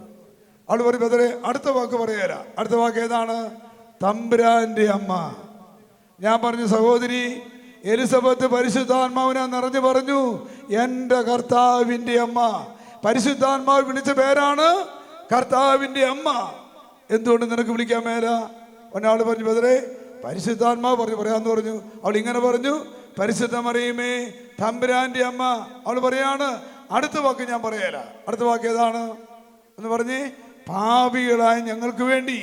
A: അവള് പറഞ്ഞു, ബദറെ, അടുത്ത വാക്ക് പറയാല. അടുത്ത വാക്ക് ഏതാണ്? തമ്പുരാന്റെ അമ്മ. ഞാൻ പറഞ്ഞു, സഹോദരി, എലിസബത്ത് പരിശുദ്ധാത്മാവിനെ നിറഞ്ഞു പറഞ്ഞു, എൻ്റെ കർത്താവിൻ്റെ അമ്മ. പരിശുദ്ധാത്മാവ് വിളിച്ച പേരാണ് കർത്താവിൻ്റെ അമ്മ. എന്തുകൊണ്ട് നിനക്ക് വിളിക്കാൻ മേല? ഒരാൾ പറഞ്ഞു, ബദറെ, പരിശുദ്ധാത്മാവ് പറഞ്ഞു പറയാന്ന് പറഞ്ഞു. അവൾ ഇങ്ങനെ പറഞ്ഞു, പരിശുദ്ധ മറിയമേ, തമ്പുരാന്റെ അമ്മ. അവൾ പറയാണ്, അടുത്ത വാക്ക് ഞാൻ പറയല. അടുത്ത വാക്ക് ഏതാണ് എന്ന് പറഞ്ഞേ? പാപികളായ ഞങ്ങൾക്ക് വേണ്ടി.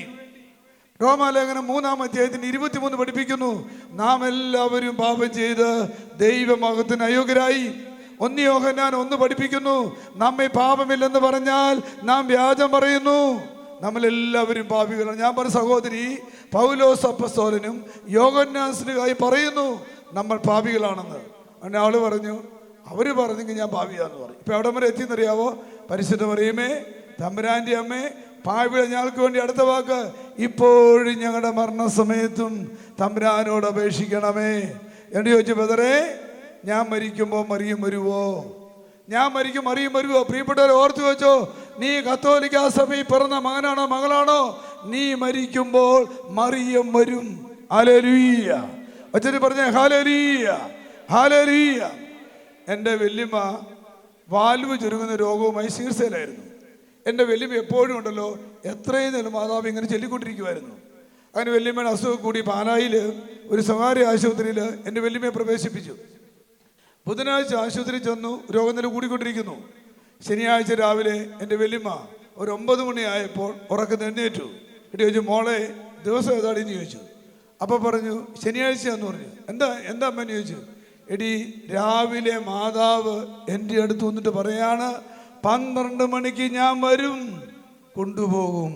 A: റോമാലേഖനം 3-ാം അധ്യായത്തിന് 23 പഠിപ്പിക്കുന്നു, നാം എല്ലാവരും പാപം ചെയ്ത് ദൈവമഹത്വത്തിന് അയോഗ്യരായി. 1 യോഹന്നാൻ 1 പഠിപ്പിക്കുന്നു, നമ്മെ പാപമില്ലെന്ന് പറഞ്ഞാൽ നാം വ്യാജം പറയുന്നു. നമ്മളെല്ലാവരും പാപികളാണ്. ഞാൻ പറഞ്ഞ സഹോദരി, പൗലോസ് അപ്പസ്തോലനും യോഹന്നാൻ സ്ലീഹായും പറയുന്നു നമ്മൾ പാപികളാണെന്ന്. അങ്ങനെ അവള് പറഞ്ഞു, അവര് പറഞ്ഞെങ്കിൽ ഞാൻ പാപിയാന്ന് പറഞ്ഞു. ഇപ്പൊ എവിടെ വരെ എത്തിയെന്നറിയാവോ? പരിശുദ്ധ മറിയമേ, തമ്പുരാന്റെ അമ്മേ, പാപികളെ ഞങ്ങൾക്ക് വേണ്ടി. അടുത്ത വാക്ക്, ഇപ്പോഴും ഞങ്ങളുടെ മരണസമയത്തും തമ്പുരാനോട് അപേക്ഷിക്കണമേ എന്ന് ചോദിച്ചു. ബദറെ, ഞാൻ മരിക്കുമ്പോൾ മറിയം വരുവോ? ഞാൻ മരിക്കും, മറിയം വരുവോ? പ്രിയപ്പെട്ടവരെ, ഓർത്തു വെച്ചോ, നീ കത്തോലിക്ക സഭയിൽ പിറന്ന മകനാണോ മകളാണോ, നീ മരിക്കുമ്പോൾ മറിയം വരും. ഹല്ലേലൂയ. അച്ഛന് പറഞ്ഞേ ഹല്ലേലൂയ, ഹല്ലേലൂയ. എൻ്റെ വല്യമ്മ വാൽവ് ചുരുങ്ങുന്ന രോഗവുമായി ചികിത്സയിലായിരുന്നു. എൻ്റെ വല്യമ്മ എപ്പോഴും ഉണ്ടല്ലോ, എത്രയും നേരം മാതാവ് ഇങ്ങനെ ചൊല്ലിക്കൊണ്ടിരിക്കുമായിരുന്നു. അങ്ങനെ വല്യമ്മയുടെ അസുഖം കൂടി പാലായിൽ ഒരു സ്വകാര്യ ആശുപത്രിയിൽ എൻ്റെ വല്യമ്മയെ പ്രവേശിപ്പിച്ചു. ബുധനാഴ്ച ആശുപത്രി ചെന്നു, രോഗനില കൂടിക്കൊണ്ടിരിക്കുന്നു. ശനിയാഴ്ച രാവിലെ എൻ്റെ വല്യമ്മ ഒരു 9 മണിയായപ്പോൾ ഉറക്കം എഴുന്നേറ്റു. എടി ചോദിച്ചു, മോളെ ദിവസം ഏതാടിന്ന് ചോദിച്ചു. അപ്പോൾ പറഞ്ഞു, ശനിയാഴ്ചയാന്ന് പറഞ്ഞു. എന്താ അമ്മേന്ന് ചോദിച്ചു. എടി, രാവിലെ മാതാവ് എൻ്റെ അടുത്ത് വന്നിട്ട് പറയാണ്, 12 മണിക്ക് ഞാൻ വരും, കൊണ്ടുപോകും.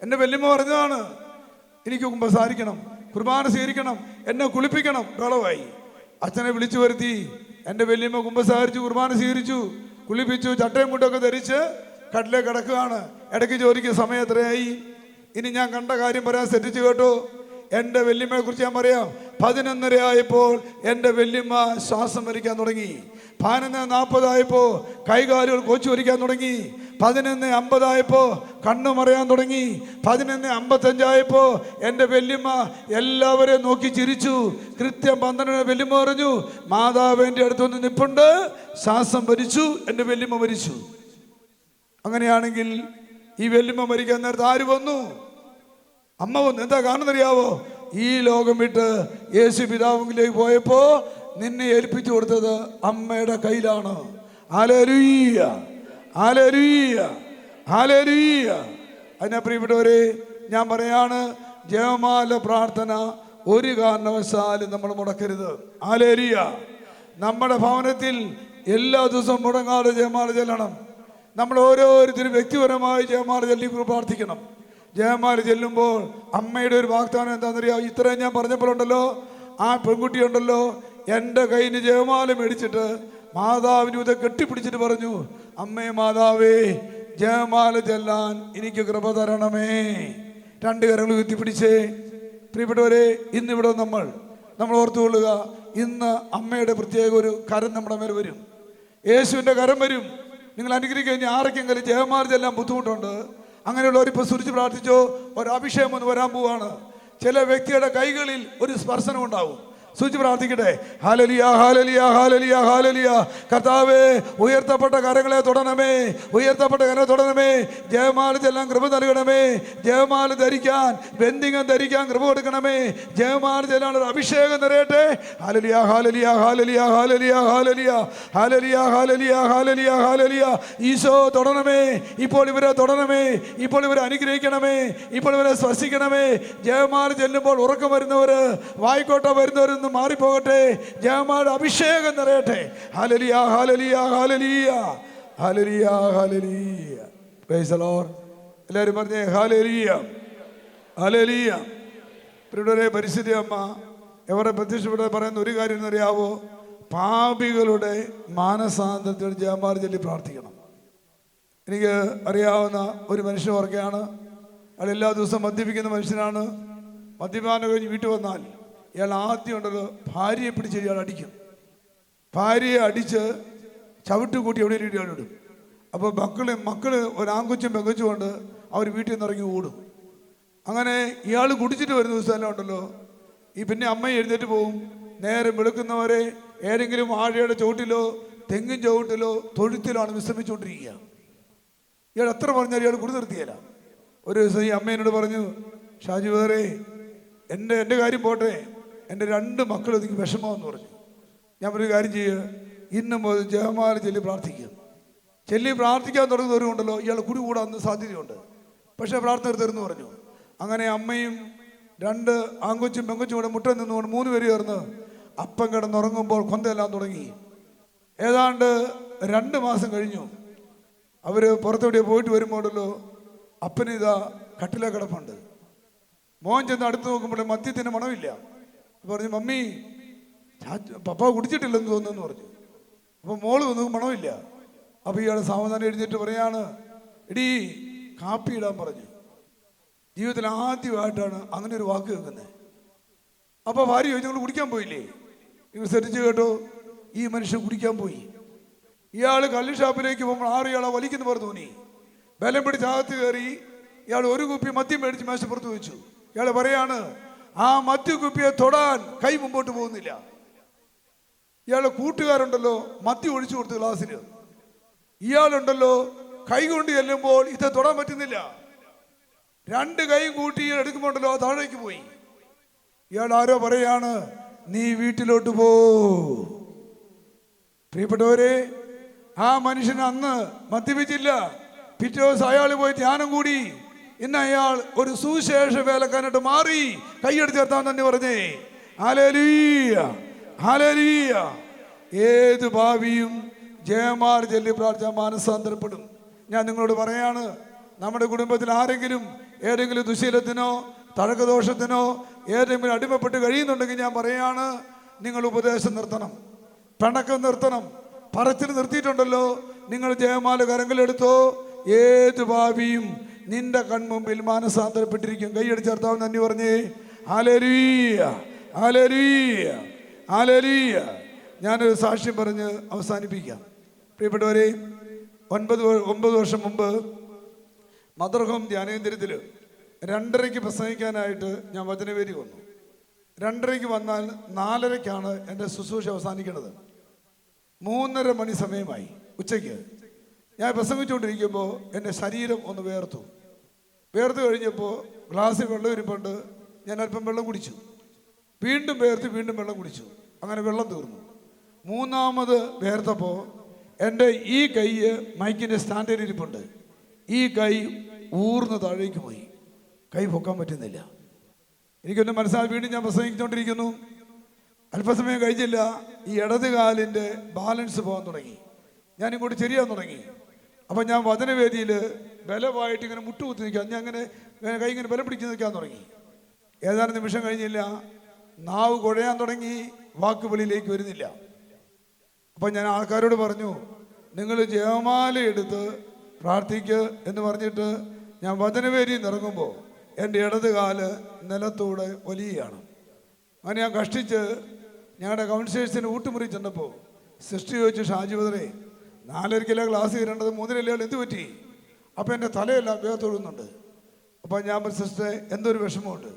A: എൻ്റെ വല്യമ്മ പറഞ്ഞതാണ്, എനിക്ക് കുമ്പസാരിക്കണം, കുർബാന സ്വീകരിക്കണം, എന്നെ കുളിപ്പിക്കണം. കളവായി. അച്ഛനെ വിളിച്ചു വരുത്തി. എൻ്റെ വല്യമ്മ കുമ്പസാരിച്ചു, കുർബാന സ്വീകരിച്ചു, കുളിപ്പിച്ചു, ചട്ടയും മുട്ടൊക്കെ ധരിച്ച് കട്ടിലേ കിടക്കുകയാണ്. ഇടയ്ക്ക് ചോദിക്കും, സമയം എത്രയായി? ഇനി ഞാൻ കണ്ട കാര്യം പറയാൻ ശ്രദ്ധിച്ചു കേട്ടോ. എൻ്റെ വല്യമ്മയെ കുറിച്ച് ഞാൻ പറയാം. 11:30 ആയപ്പോൾ എൻ്റെ വല്യമ്മ ശ്വാസം വലിക്കാൻ തുടങ്ങി. 11:40 കൈകാലുകൾ കോച്ചു വരിക്കാൻ തുടങ്ങി. 11:50 കണ്ണു മറയാൻ തുടങ്ങി. 11:55 എൻ്റെ വല്യമ്മ എല്ലാവരെയും നോക്കി ചിരിച്ചു. കൃത്യം 12 വല്യമ്മ പറഞ്ഞു, മാതാവ് എൻ്റെ അടുത്തൊന്ന് നിപ്പുണ്ട്, ശ്വാസം വലിച്ചു, എൻ്റെ വല്യമ്മ മരിച്ചു. അങ്ങനെയാണെങ്കിൽ ഈ വല്യമ്മ മരിക്കാൻ നേരത്തെ ആര് വന്നു? അമ്മ വന്നു. എന്താ കാണുന്നറിയാവോ? ഈ ലോകം വിട്ട് യേശു പിതാവിലേക്ക് പോയപ്പോ നിന്നെ ഏൽപ്പിച്ചു കൊടുത്തത് അമ്മയുടെ കയ്യിലാണ്. ഹല്ലേലൂയ, ഹല്ലേലൂയ, ഹല്ലേലൂയ. അതിനെ പ്രിയപ്പെട്ടവരെ, ഞാൻ പറയാണ്, ജപമാല പ്രാർത്ഥന ഒരു കാരണവശാലും നമ്മൾ മുടക്കരുത്. ഹല്ലേലൂയ. നമ്മുടെ ഭവനത്തിൽ എല്ലാ ദിവസവും മുടങ്ങാതെ ജപമാല ചെല്ലണം. നമ്മൾ ഓരോരുത്തരും വ്യക്തിപരമായി ജപമാല ചൊല്ലി പ്രാർത്ഥിക്കണം. ജപമാല ചെല്ലുമ്പോൾ അമ്മയുടെ ഒരു വാഗ്ദാനം എന്താണെന്നറിയാം? ഇത്രയും ഞാൻ പറഞ്ഞപ്പോഴുണ്ടല്ലോ, ആ പെൺകുട്ടിയുണ്ടല്ലോ, എൻ്റെ കയ്യിൽ നിന്ന് ജപമാല മേടിച്ചിട്ട് മാതാവിന് ഇത് കെട്ടിപ്പിടിച്ചിട്ട് പറഞ്ഞു, അമ്മേ മാതാവേ, ജപമാല ചെല്ലാൻ എനിക്ക് കൃപ തരണമേ. 2 കരങ്ങൾ ഉയർത്തിപ്പിടിച്ചേ. പ്രിയപ്പെട്ടവരെ, ഇന്നിവിടെ നമ്മൾ നമ്മൾ ഓർത്തുകൊള്ളുക, ഇന്ന് അമ്മയുടെ പ്രത്യേക ഒരു കരം നമ്മുടെ മേൽ വരും. യേശുവിൻ്റെ കരം വരും. നിങ്ങൾ അനുഗ്രഹിക്കുക. ആർക്കെങ്കിലും ജയമാർജെല്ലാം ബുദ്ധിമുട്ടുണ്ട്, അങ്ങനെയുള്ളവർ ഇപ്പോൾ സുരിച്ച് പ്രാർത്ഥിച്ചോ, ഒരു അഭിഷേകം ഒന്ന് വരാൻ പോവാണ്. ചില വ്യക്തിയുടെ കൈകളിൽ ഒരു സ്പർശനം ഉണ്ടാവും. സൂചിച്ച് പ്രാർത്ഥിക്കട്ടെ. ഹല്ലേലൂയ, ഹല്ലേലൂയ, ഹല്ലേലൂയ, ഹല്ലേലൂയ. കർത്താവേ, ഉയർത്തപ്പെട്ട കരങ്ങളെ തൊടണമേ, ഉയർത്തപ്പെട്ട കരങ്ങളെ തൊടണമേ. ജയമാല ചെല്ലാൻ കൃപ നൽകണമേ. ജയമാല ധരിക്കാൻ, ബന്ധികം ധരിക്കാൻ കൃപ കൊടുക്കണമേ. ജയമാല ചെല്ലാൻ ഒരു അഭിഷേകം നിറയട്ടെ. ഹല്ലേലൂയ, ഹല്ലേലൂയ, ഹല്ലേലൂയ, ഹല്ലേലൂയ, ഹല്ലേലൂയ, ഹല്ലേലൂയ, ഹല്ലേലൂയ, ഹല്ലേലൂയ, ഹല്ലേലൂയ. ഈശോ തൊടണമേ. ഇപ്പോൾ ഇവരെ തൊടണമേ. ഇപ്പോൾ ഇവരെ അനുഗ്രഹിക്കണമേ. ഇപ്പോൾ ഇവരെ സ്പർശിക്കണമേ. ജയമാല ചെല്ലുമ്പോൾ ഉറക്കം വരുന്നവര്, വായിക്കോട്ട വരുന്നവർ മാറിപ്പോകട്ടെ. ജയമാല അഭിഷേകം നിറയട്ടെ. ഹല്ലേലൂയ, ഹല്ലേലൂയ, ഹല്ലേലൂയ, ഹല്ലേലൂയ, ഹല്ലേലൂയ. Price the Lord. എല്ലാവരും പറഞ്ഞേ ഹല്ലേലൂയ, ഹല്ലേലൂയ. പ്രിയരെ, പരിശുദ്ധ അമ്മ എവിടെ പ്രത്യക്ഷപ്പെട്ട് പറയുന്ന ഒരു കാര്യം എന്നറിയാവോ? പാപികളുടെ മാനസാന്തരത്തിന് ജയമാല ചൊല്ലി പ്രാർത്ഥിക്കണം. എനിക്ക് അറിയാവുന്ന ഒരു മനുഷ്യൻ ഓർക്കുകയാണ്. അയാൾ എല്ലാ ദിവസവും മദ്യപിക്കുന്ന മനുഷ്യനാണ്. മദ്യപാനം കഴിഞ്ഞ് വീട്ടിൽ വന്നാൽ ഇയാൾ ആദ്യം ഉണ്ടല്ലോ ഭാര്യയെ പിടിച്ച് ഇയാൾ അടിക്കും. ഭാര്യയെ അടിച്ച് ചവിട്ട് കൂട്ടി എവിടെ ഇയാൾ ഇടും. അപ്പോൾ മക്കള് ഒരു ആൺകൊച്ചും പെങ്കൊച്ചും കൊണ്ട് അവർ വീട്ടിൽ നിന്ന് ഇറങ്ങി ഓടും. അങ്ങനെ ഇയാൾ കുടിച്ചിട്ട് വരുന്ന ദിവസമെല്ലാം ഉണ്ടല്ലോ, ഈ പിന്നെ അമ്മ എഴുന്നേറ്റ് പോവും. നേരെ വെളുക്കുന്നവരെ ഏതെങ്കിലും വാഴയുടെ ചുവട്ടിലോ തെങ്ങിൻ ചുവട്ടിലോ തൊഴുത്തിലാണ് വിശ്രമിച്ചുകൊണ്ടിരിക്കുക. ഇയാൾ എത്ര പറഞ്ഞാൽ ഇയാൾ കുടി നിർത്തിയല്ല. ഒരു ദിവസം ഈ അമ്മ പറഞ്ഞു, ഷാജി വേറെ എൻ്റെ കാര്യം പോട്ടെ, എൻ്റെ 2 മക്കൾ എനിക്ക് വിഷമമെന്ന് പറഞ്ഞു. ഞാൻ ഒരു കാര്യം ചെയ്യുക, ഇന്നും മുതൽ ജയമാല ചൊല്ലി പ്രാർത്ഥിക്കുക. ചൊല്ലി പ്രാർത്ഥിക്കാൻ തുടങ്ങുന്നവരുണ്ടല്ലോ ഇയാൾ കുടി കൂടാൻ സാധ്യതയുണ്ട്. പക്ഷേ പ്രാർത്ഥന തരുന്നു പറഞ്ഞു. അങ്ങനെ അമ്മയും 2 ആൺകൊച്ചും പെങ്കൊച്ചും കൂടെ മുട്ട നിന്നുകൊണ്ട് 3 പേര് ചേർന്ന് അപ്പം കിടന്നുറങ്ങുമ്പോൾ കൊന്തയെല്ലാം തുടങ്ങി. ഏതാണ്ട് 2 മാസം കഴിഞ്ഞു. അവർ പുറത്തെവിടെ പോയിട്ട് വരുമ്പോഴല്ലോ അപ്പനിതാ കട്ടിലെ കിടപ്പുണ്ട്. മോൻ ചെന്ന് അടുത്ത് നോക്കുമ്പോൾ മദ്യത്തിന് മണമില്ല. പറഞ്ഞു, മമ്മി പപ്പ കുടിച്ചിട്ടില്ലെന്ന് തോന്നുന്നു പറഞ്ഞു. അപ്പോൾ മോള് വന്നു, മണമില്ല. അപ്പോൾ ഇയാൾ സാവധാനം എഴുന്നേറ്റ് പറയാണ്, എടീ കാപ്പി ഇടാൻ പറഞ്ഞു. ജീവിതത്തിൽ ആദ്യമായിട്ടാണ് അങ്ങനെ ഒരു വാക്ക് കേൾക്കുന്നത്. അപ്പോൾ ഭാര്യ ചോദിച്ചു, നിങ്ങൾ കുടിക്കാൻ പോയില്ലേ? നിങ്ങൾ ശ്രദ്ധിച്ച് കേട്ടോ, ഈ മനുഷ്യൻ കുടിക്കാൻ പോയി. ഇയാൾ കള്ള് ഷാപ്പിലേക്ക് പോകുമ്പോൾ 6 ഇയാളെ വലിക്കുന്ന പോലെ തോന്നി. ബലം പിടിച്ച് അകത്ത് കയറി ഇയാൾ ഒരു കുപ്പി മദ്യം മേടിച്ച് മേശപ്പുറത്ത് വെച്ചു. ഇയാൾ പറയാണ്, ആ മദ്യ കുപ്പിയെ തൊടാൻ കൈ മുമ്പോട്ട് പോകുന്നില്ല. ഇയാളുടെ കൂട്ടുകാരുണ്ടല്ലോ മദ്യം ഒഴിച്ചു കൊടുത്തു ഗ്ലാസ്സിൽ. ഇയാളുണ്ടല്ലോ കൈ കൊണ്ട് ചെല്ലുമ്പോൾ ഇത് തൊടാൻ പറ്റുന്നില്ല. 2 കൈയും കൂട്ടി എടുക്കുമ്പോണ്ടല്ലോ താഴേക്ക് പോയി. ഇയാൾ ആരോ പറയാണ്, നീ വീട്ടിലോട്ട് പോ. പ്രിയപ്പെട്ടവരെ, ആ മനുഷ്യൻ അന്ന് മദ്യപിച്ചില്ല. പിറ്റേ ദിവസം അയാൾ പോയി ധ്യാനം കൂടി. ഇന്ന് അയാൾ ഒരു സുവിശേഷ വേലക്കാരനായിട്ട് മാറി. കൈയെടുത്ത് ചേർത്താൻ തന്നെ പറഞ്ഞേ ഹല്ലേലൂയ, ഹല്ലേലൂയ. ഏത് ഭാവിയും ജയമാല ചൊല്ലി പ്രാർത്ഥിച്ചാൽ മാനസാന്തരപ്പെടും. ഞാൻ നിങ്ങളോട് പറയാണ്, നമ്മുടെ കുടുംബത്തിൽ ആരെങ്കിലും ഏതെങ്കിലും ദുശീലത്തിനോ തഴക്കദോഷത്തിനോ ഏതെങ്കിലും അടിമപ്പെട്ട് കഴിയുന്നുണ്ടെങ്കിൽ ഞാൻ പറയാണ്, നിങ്ങൾ ഉപദേശം നിർത്തണം, പിണക്കം നിർത്തണം. പറച്ചിൽ നിർത്തിയിട്ടുണ്ടല്ലോ, നിങ്ങൾ ജയമാല കരങ്ങളെടുത്തോ. ഏത് ഭാവിയും നിന്റെ കൺമുമ്പിൽ മാനസാന്തരപ്പെട്ടിരിക്കും. കൈയടിച്ച് ചേർത്താവും നന്ദി പറഞ്ഞേ ഹല്ലേലൂയ, ഹല്ലേലൂയ, ഹല്ലേലൂയ. ഞാനൊരു സാക്ഷ്യം പറഞ്ഞ് അവസാനിപ്പിക്കാം. പ്രിയപ്പെട്ടവരെ, 9 വർഷം മുമ്പ് മദർ ഹോം ധ്യാനകേന്ദ്രത്തിൽ 2:30 പ്രസംഗിക്കാനായിട്ട് ഞാൻ വചനവേദി വന്നു. 2:30 വന്നാൽ 4:30 എൻ്റെ ശുശ്രൂഷ അവസാനിക്കുന്നത്. 3:30 മണി സമയമായി ഉച്ചയ്ക്ക്. ഞാൻ പ്രസംഗിച്ചുകൊണ്ടിരിക്കുമ്പോൾ എൻ്റെ ശരീരം ഒന്ന് വേർത്തു കഴിഞ്ഞപ്പോൾ ഗ്ലാസ്സിൽ വെള്ളം ഇരിപ്പുണ്ട്. ഞാൻ അല്പം വെള്ളം കുടിച്ചു. വീണ്ടും വേർത്ത് വീണ്ടും വെള്ളം കുടിച്ചു. അങ്ങനെ വെള്ളം തീർന്നു. 3ാമത് വേർത്തപ്പോൾ എൻ്റെ ഈ കൈ മൈക്കിൻ്റെ സ്റ്റാൻഡിൽ ഇരിപ്പുണ്ട്. ഈ കൈ ഊർന്ന് താഴേക്ക് പോയി. കൈ പൊക്കാൻ പറ്റുന്നില്ല. എനിക്കൊന്ന് മനസ്സിലായി. വീണ്ടും ഞാൻ പ്രസംഗിച്ചുകൊണ്ടിരിക്കുന്നു. അല്പസമയം കഴിഞ്ഞില്ല, ഈ ഇടത് കാലിൻ്റെ ബാലൻസ് പോകാൻ തുടങ്ങി. ഞാൻ ഇങ്ങോട്ട് ചെരിയാൻ തുടങ്ങി. അപ്പം ഞാൻ വചനവേദിയിൽ ബലമായിട്ട് ഇങ്ങനെ മുട്ടുകുത്തി നിൽക്കാം. ഞാൻ അങ്ങനെ കൈ ഇങ്ങനെ ബലം പിടിച്ച് നിൽക്കാൻ തുടങ്ങി. ഏതാനും നിമിഷം കഴിഞ്ഞില്ല, നാവ് കുഴയാൻ തുടങ്ങി, വാക്ക് വെളിയിലേക്ക് വരുന്നില്ല. അപ്പം ഞാൻ ആൾക്കാരോട് പറഞ്ഞു, നിങ്ങൾ ജയമാല എടുത്ത് പ്രാർത്ഥിക്കുക എന്ന് പറഞ്ഞിട്ട് ഞാൻ വചനവേദിയിൽ നിന്ന് ഇറങ്ങുമ്പോൾ എൻ്റെ ഇടത് കാല് നിലത്തൂടെ വലിയാണ്. അങ്ങനെ ഞാൻ കഷ്ടിച്ച് ഞങ്ങളുടെ കൗൺസിലേഴ്സിന് ഊട്ടുമുറി ചെന്നപ്പോൾ സിസ്റ്റർ ചോദിച്ചു, ഷാജി ബദറെ 4.5 കിലോ ഗ്ലാസ് തീരേണ്ടത് 3 കിലോ എന്ത് പറ്റി? അപ്പോൾ എൻ്റെ തലയെല്ലാം വേഗത്തൊഴുന്നുണ്ട്. അപ്പോൾ ഞാൻ സിസ്റ്ററെ എന്തൊരു വിഷമമുണ്ട്.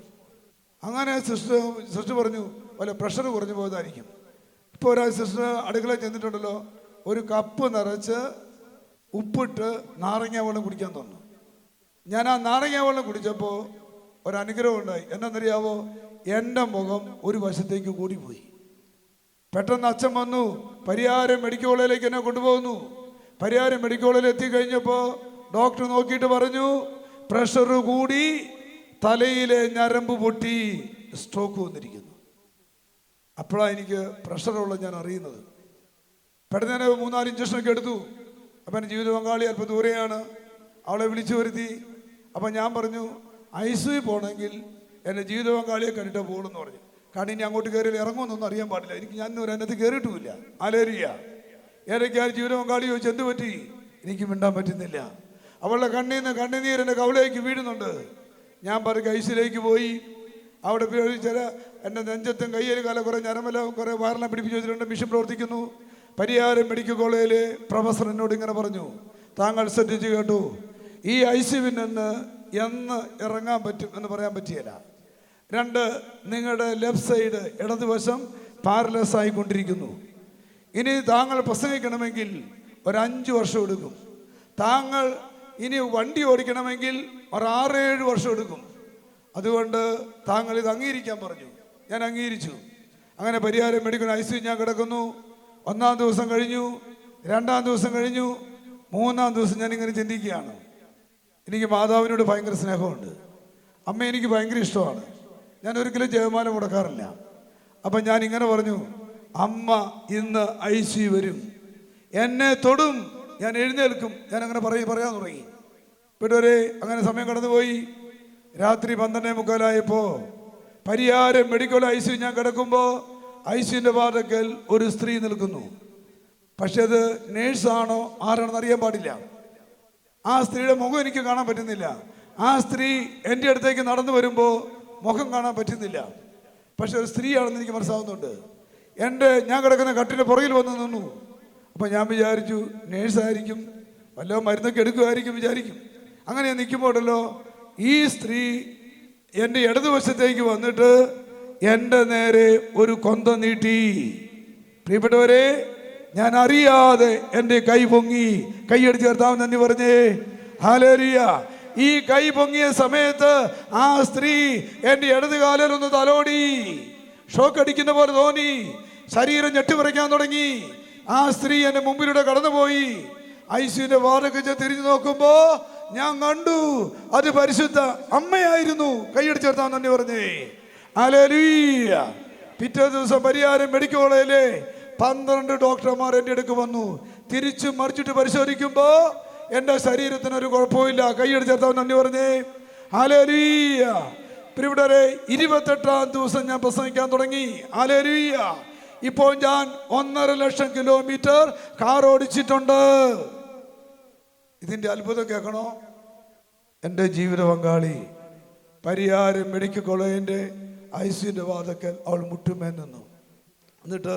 A: അങ്ങനെ സിസ്റ്റർ പറഞ്ഞു, വല്ല പ്രഷർ കുറഞ്ഞു പോയതായിരിക്കും. ഇപ്പോൾ ഒരാൾ സിസ്റ്റർ അടുക്കളയിൽ ചെന്നിട്ടുണ്ടല്ലോ, ഒരു കപ്പ് നിറച്ച് ഉപ്പിട്ട് നാരങ്ങ വെള്ളം കുടിക്കാൻ തോന്നുന്നു. ഞാൻ ആ നാരങ്ങ വെള്ളം കുടിച്ചപ്പോൾ ഒരനുഗ്രഹം ഉണ്ടായി. എന്താണെന്നറിയാവോ? എൻ്റെ മുഖം ഒരു വശത്തേക്ക് കൂടിപ്പോയി. പെട്ടെന്ന് അച്ഛൻ വന്നു, പരിയാരം മെഡിക്കൽ കോളേജിലേക്ക് എന്നെ കൊണ്ടുപോകുന്നു. പരിയാരം മെഡിക്കൽ കോളേജിൽ എത്തിക്കഴിഞ്ഞപ്പോൾ ഡോക്ടർ നോക്കിയിട്ട് പറഞ്ഞു, പ്രഷർ കൂടി, തലയിലെ ഞരമ്പ് പൊട്ടി, സ്ട്രോക്ക് വന്നിരിക്കുന്നു. അപ്പോഴാണ് എനിക്ക് പ്രഷറുള്ള ഞാൻ അറിയുന്നത്. പെട്ടെന്ന് ഞാൻ 3-4 ഇഞ്ചക്ഷനൊക്കെ എടുത്തു. അപ്പം എൻ്റെ ജീവിത പങ്കാളി അല്പം ദൂരെയാണ്, അവളെ വിളിച്ചു വരുത്തി. അപ്പം ഞാൻ പറഞ്ഞു, ICU പോകണമെങ്കിൽ എൻ്റെ ജീവിത പങ്കാളിയെ കണ്ടിട്ട് പോകണമെന്ന് പറഞ്ഞു. കാരണം ഇനി അങ്ങോട്ട് കയറി ഇറങ്ങുമെന്നൊന്നും അറിയാൻ പാടില്ല. ഞാൻ അതിനകത്ത് കയറിയിട്ടുമില്ല. ആലേരിയ ഏതൊക്കെയാ ജീവിത പങ്കാളി ചോദിച്ചു, എന്ത് പറ്റി? എനിക്ക് മിണ്ടാൻ പറ്റുന്നില്ല. അവളുടെ കണ്ണീർ എൻ്റെ കവളേക്ക് വീഴുന്നുണ്ട്. ഞാൻ പറഞ്ഞ് ICUലേക്ക് പോയി. അവിടെ ചില എൻ്റെ നെഞ്ചത്തും കയ്യിലും കാലം കുറേ ഞരമ്പെല്ലാം കുറേ വയറെല്ലാം പിടിപ്പിച്ച് വെച്ചിട്ടുണ്ട്. മിഷൻ പ്രവർത്തിക്കുന്നു. പരിയാരം മെഡിക്കൽ കോളേജിലെ പ്രൊഫസർ എന്നോട് ഇങ്ങനെ പറഞ്ഞു, താങ്കൾ ശ്രദ്ധിച്ച് കേട്ടു, ഈ ICUവിൽ നിന്ന് എന്ന് ഇറങ്ങാൻ പറ്റും എന്ന് പറയാൻ പറ്റിയല്ല. 2, നിങ്ങളുടെ ലെഫ്റ്റ് സൈഡ് ഇടതുവശം പാരലൈസ് ആയിക്കൊണ്ടിരിക്കുന്നു. ഇനി താങ്കൾ പ്രസംഗിക്കണമെങ്കിൽ ഒരു 5 വർഷം എടുക്കും. താങ്കൾ ഇനി വണ്ടി ഓടിക്കണമെങ്കിൽ ഒരു 6-7 വർഷം എടുക്കും. അതുകൊണ്ട് താങ്കൾ ഇത് അംഗീകരിക്കാൻ പറഞ്ഞു. ഞാൻ അംഗീകരിച്ചു. അങ്ങനെ പരിയാരം മെഡിക്കൽ ICU ഞാൻ കിടക്കുന്നു. 1-ാം ദിവസം കഴിഞ്ഞു, 2-ാം ദിവസം കഴിഞ്ഞു, 3-ാം ദിവസം ഞാനിങ്ങനെ ചിന്തിക്കുകയാണ്, എനിക്ക് മാതാവിനോട് ഭയങ്കര സ്നേഹമുണ്ട്, അമ്മ എനിക്ക് ഭയങ്കര ഇഷ്ടമാണ്, ഞാൻ ഒരിക്കലും ജയമാല മുടക്കാറില്ല. അപ്പം ഞാൻ ഇങ്ങനെ പറഞ്ഞു, അമ്മ ഇന്ന് ICU വരും, എന്നെ തൊടും, ഞാൻ എഴുന്നേൽക്കും. ഞാൻ അങ്ങനെ പറയാൻ തുടങ്ങി. പിന്നൊരു അങ്ങനെ സമയം കടന്നുപോയി. രാത്രി 12:45 പരിയാരം മെഡിക്കൽ ICU ഞാൻ കിടക്കുമ്പോൾ ICUവിൻ്റെ വാതിൽക്കൽ ഒരു സ്ത്രീ നിൽക്കുന്നു. പക്ഷെ അത് നേഴ്സാണോ ആരാണെന്ന് അറിയാൻ പാടില്ല. ആ സ്ത്രീയുടെ മുഖം എനിക്ക് കാണാൻ പറ്റുന്നില്ല. ആ സ്ത്രീ എൻ്റെ അടുത്തേക്ക് നടന്നു വരുമ്പോൾ മുഖം കാണാൻ പറ്റുന്നില്ല. പക്ഷെ ഒരു സ്ത്രീയാണെന്ന് എനിക്ക് മനസ്സിലാവുന്നുണ്ട്. ഞാൻ കിടക്കുന്ന കട്ടിൻ്റെ പുറകിൽ വന്ന് നിന്നു. അപ്പം ഞാൻ വിചാരിച്ചു നേഴ്സായിരിക്കും, വല്ല മരുന്നൊക്കെ എടുക്കുമായിരിക്കും വിചാരിക്കും. അങ്ങനെ നിൽക്കുമ്പോഴല്ലോ ഈ സ്ത്രീ എൻ്റെ ഇടതുവശത്തേക്ക് വന്നിട്ട് എൻ്റെ നേരെ ഒരു കൊന്ത നീട്ടി. പ്രിയപ്പെട്ടവരെ, ഞാൻ അറിയാതെ എൻ്റെ കൈ പൊങ്ങി. കൈയടിച്ച് കർത്താവ് നന്ദി പറഞ്ഞേ. ഹല്ലേലൂയ. ഈ കൈ പൊങ്ങിയ സമയത്ത് ആ സ്ത്രീ എൻ്റെ ഇടത് കാലിൽ ഒന്ന് തലോടി. ഷോക്ക് അടിക്കുന്ന പോലെ തോന്നി. ശരീരം ഞെട്ടിപ്പറിക്കാൻ തുടങ്ങി. ആ സ്ത്രീ എൻ്റെ മുമ്പിലൂടെ കടന്നുപോയി. ICUവിൻ്റെ വാതിൽക്കൽ തിരിഞ്ഞു നോക്കുമ്പോ ഞാൻ കണ്ടു അത് പരിശുദ്ധ അമ്മയായിരുന്നു. കൈയടിച്ച് കർത്താവ് നന്ദി പറഞ്ഞേ. ഹല്ലേലൂയ. പിറ്റേ ദിവസം പരിയാരം മെഡിക്കൽ കോളേജിലെ 12 ഡോക്ടർമാർ എൻ്റെ അടുക്ക് വന്നു. തിരിച്ചു മറിച്ചിട്ട് പരിശോധിക്കുമ്പോ എൻ്റെ ശരീരത്തിന് ഒരു കുഴപ്പമില്ല. കൈയടിച്ച് കർത്താവ് നന്ദി പറഞ്ഞേ. ഹല്ലേലൂയ. പ്രിയപ്പെട്ടവരെ, 28-ാം ദിവസം ഞാൻ പ്രസംഗിക്കാൻ തുടങ്ങി. ഹല്ലേലൂയ. ഇപ്പോൾ ഞാൻ 1.5 ലക്ഷം കിലോമീറ്റർ കാർ ഓടിച്ചിട്ടുണ്ട്. ഇതിൻ്റെ അത്ഭുതം കേൾക്കണോ? എൻ്റെ ജീവിത പങ്കാളി പരിയാരം മെഡിക്കൽ കോളേജിൻ്റെ ICUവിൻ്റെ വാതിൽക്കൽ അവൾ മുട്ടുമേ നിന്നു. എന്നിട്ട്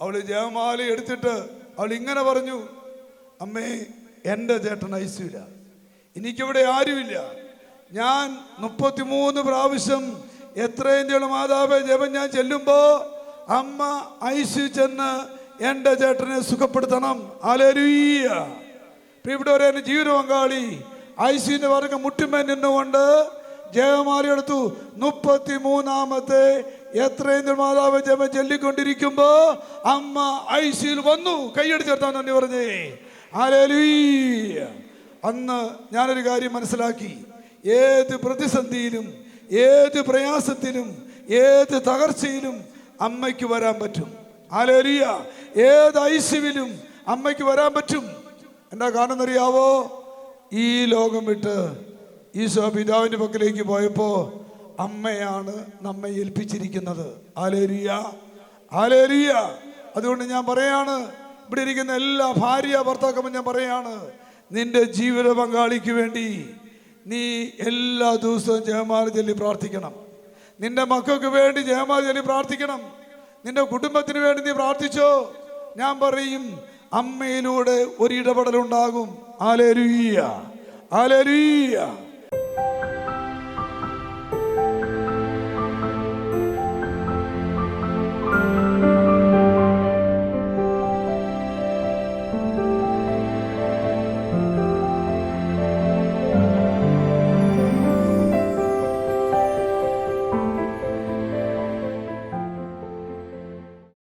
A: അവൾ ജയമാല എടുത്തിട്ട് അവൾ ഇങ്ങനെ പറഞ്ഞു, അമ്മേ, എൻ്റെ ചേട്ടൻ ICUവില്ല, എനിക്കിവിടെ ആരുമില്ല. ഞാൻ 33 പ്രാവശ്യം എത്രയും മാതാവേ ജപം ഞാൻ ചെല്ലുമ്പോൾ അമ്മ ICU ചെന്ന് എൻ്റെ ചേട്ടനെ സുഖപ്പെടുത്തണം. ഹല്ലേലൂയ. പ്രിയപ്പെട്ടവരെ, എൻ്റെ ജീവിത പങ്കാളി ICUവിൻ്റെ വർഗ മുട്ടുമേ നിന്നുകൊണ്ട് ജയമാല എടുത്തു. 33-ാമത്തെ എത്രയും മാതാവ് ജപം ചൊല്ലിക്കൊണ്ടിരിക്കുമ്പോ അമ്മ ICUവിൽ വന്നു. കൈയടിച്ച് കർത്താവ് നന്ദി പറഞ്ഞേ. ഹല്ലേലൂയ. അന്ന് ഞാനൊരു കാര്യം മനസ്സിലാക്കി. ഏത് പ്രതിസന്ധിയിലും, ഏത് പ്രയാസത്തിലും, ഏത് തകർച്ചയിലും അമ്മയ്ക്ക് വരാൻ പറ്റും. ഹല്ലേലൂയ. ഏത് ICUവിലും അമ്മയ്ക്ക് വരാൻ പറ്റും. എന്താ കാരണം അറിയാവോ? ഈ ലോകം വിട്ട് ഈശോ പിതാവിൻ്റെ പക്കലേക്ക് പോയപ്പോൾ അമ്മയാണ് നമ്മെ ഏൽപ്പിച്ചിരിക്കുന്നത്. ഹല്ലേലൂയ. ഹല്ലേലൂയ. അതുകൊണ്ട് ഞാൻ പറയാണ്, ഇവിടെ ഇരിക്കുന്ന എല്ലാ ഭാര്യ ഭർത്താക്കന്മാരും ഞാൻ പറയാണ്, നിന്റെ ജീവിത പങ്കാളിക്ക് വേണ്ടി നീ എല്ലാ ദിവസവും ജപമാല ചൊല്ലി പ്രാർത്ഥിക്കണം. നിന്റെ മക്കൾക്ക് വേണ്ടി ജയമാലി പ്രാർത്ഥിക്കണം. നിന്റെ കുടുംബത്തിന് വേണ്ടി നീ പ്രാർത്ഥിച്ചോ. ഞാൻ പറയും, അമ്മയിലൂടെ ഒരു ഇടപെടലുണ്ടാകും. Hallelujah, hallelujah.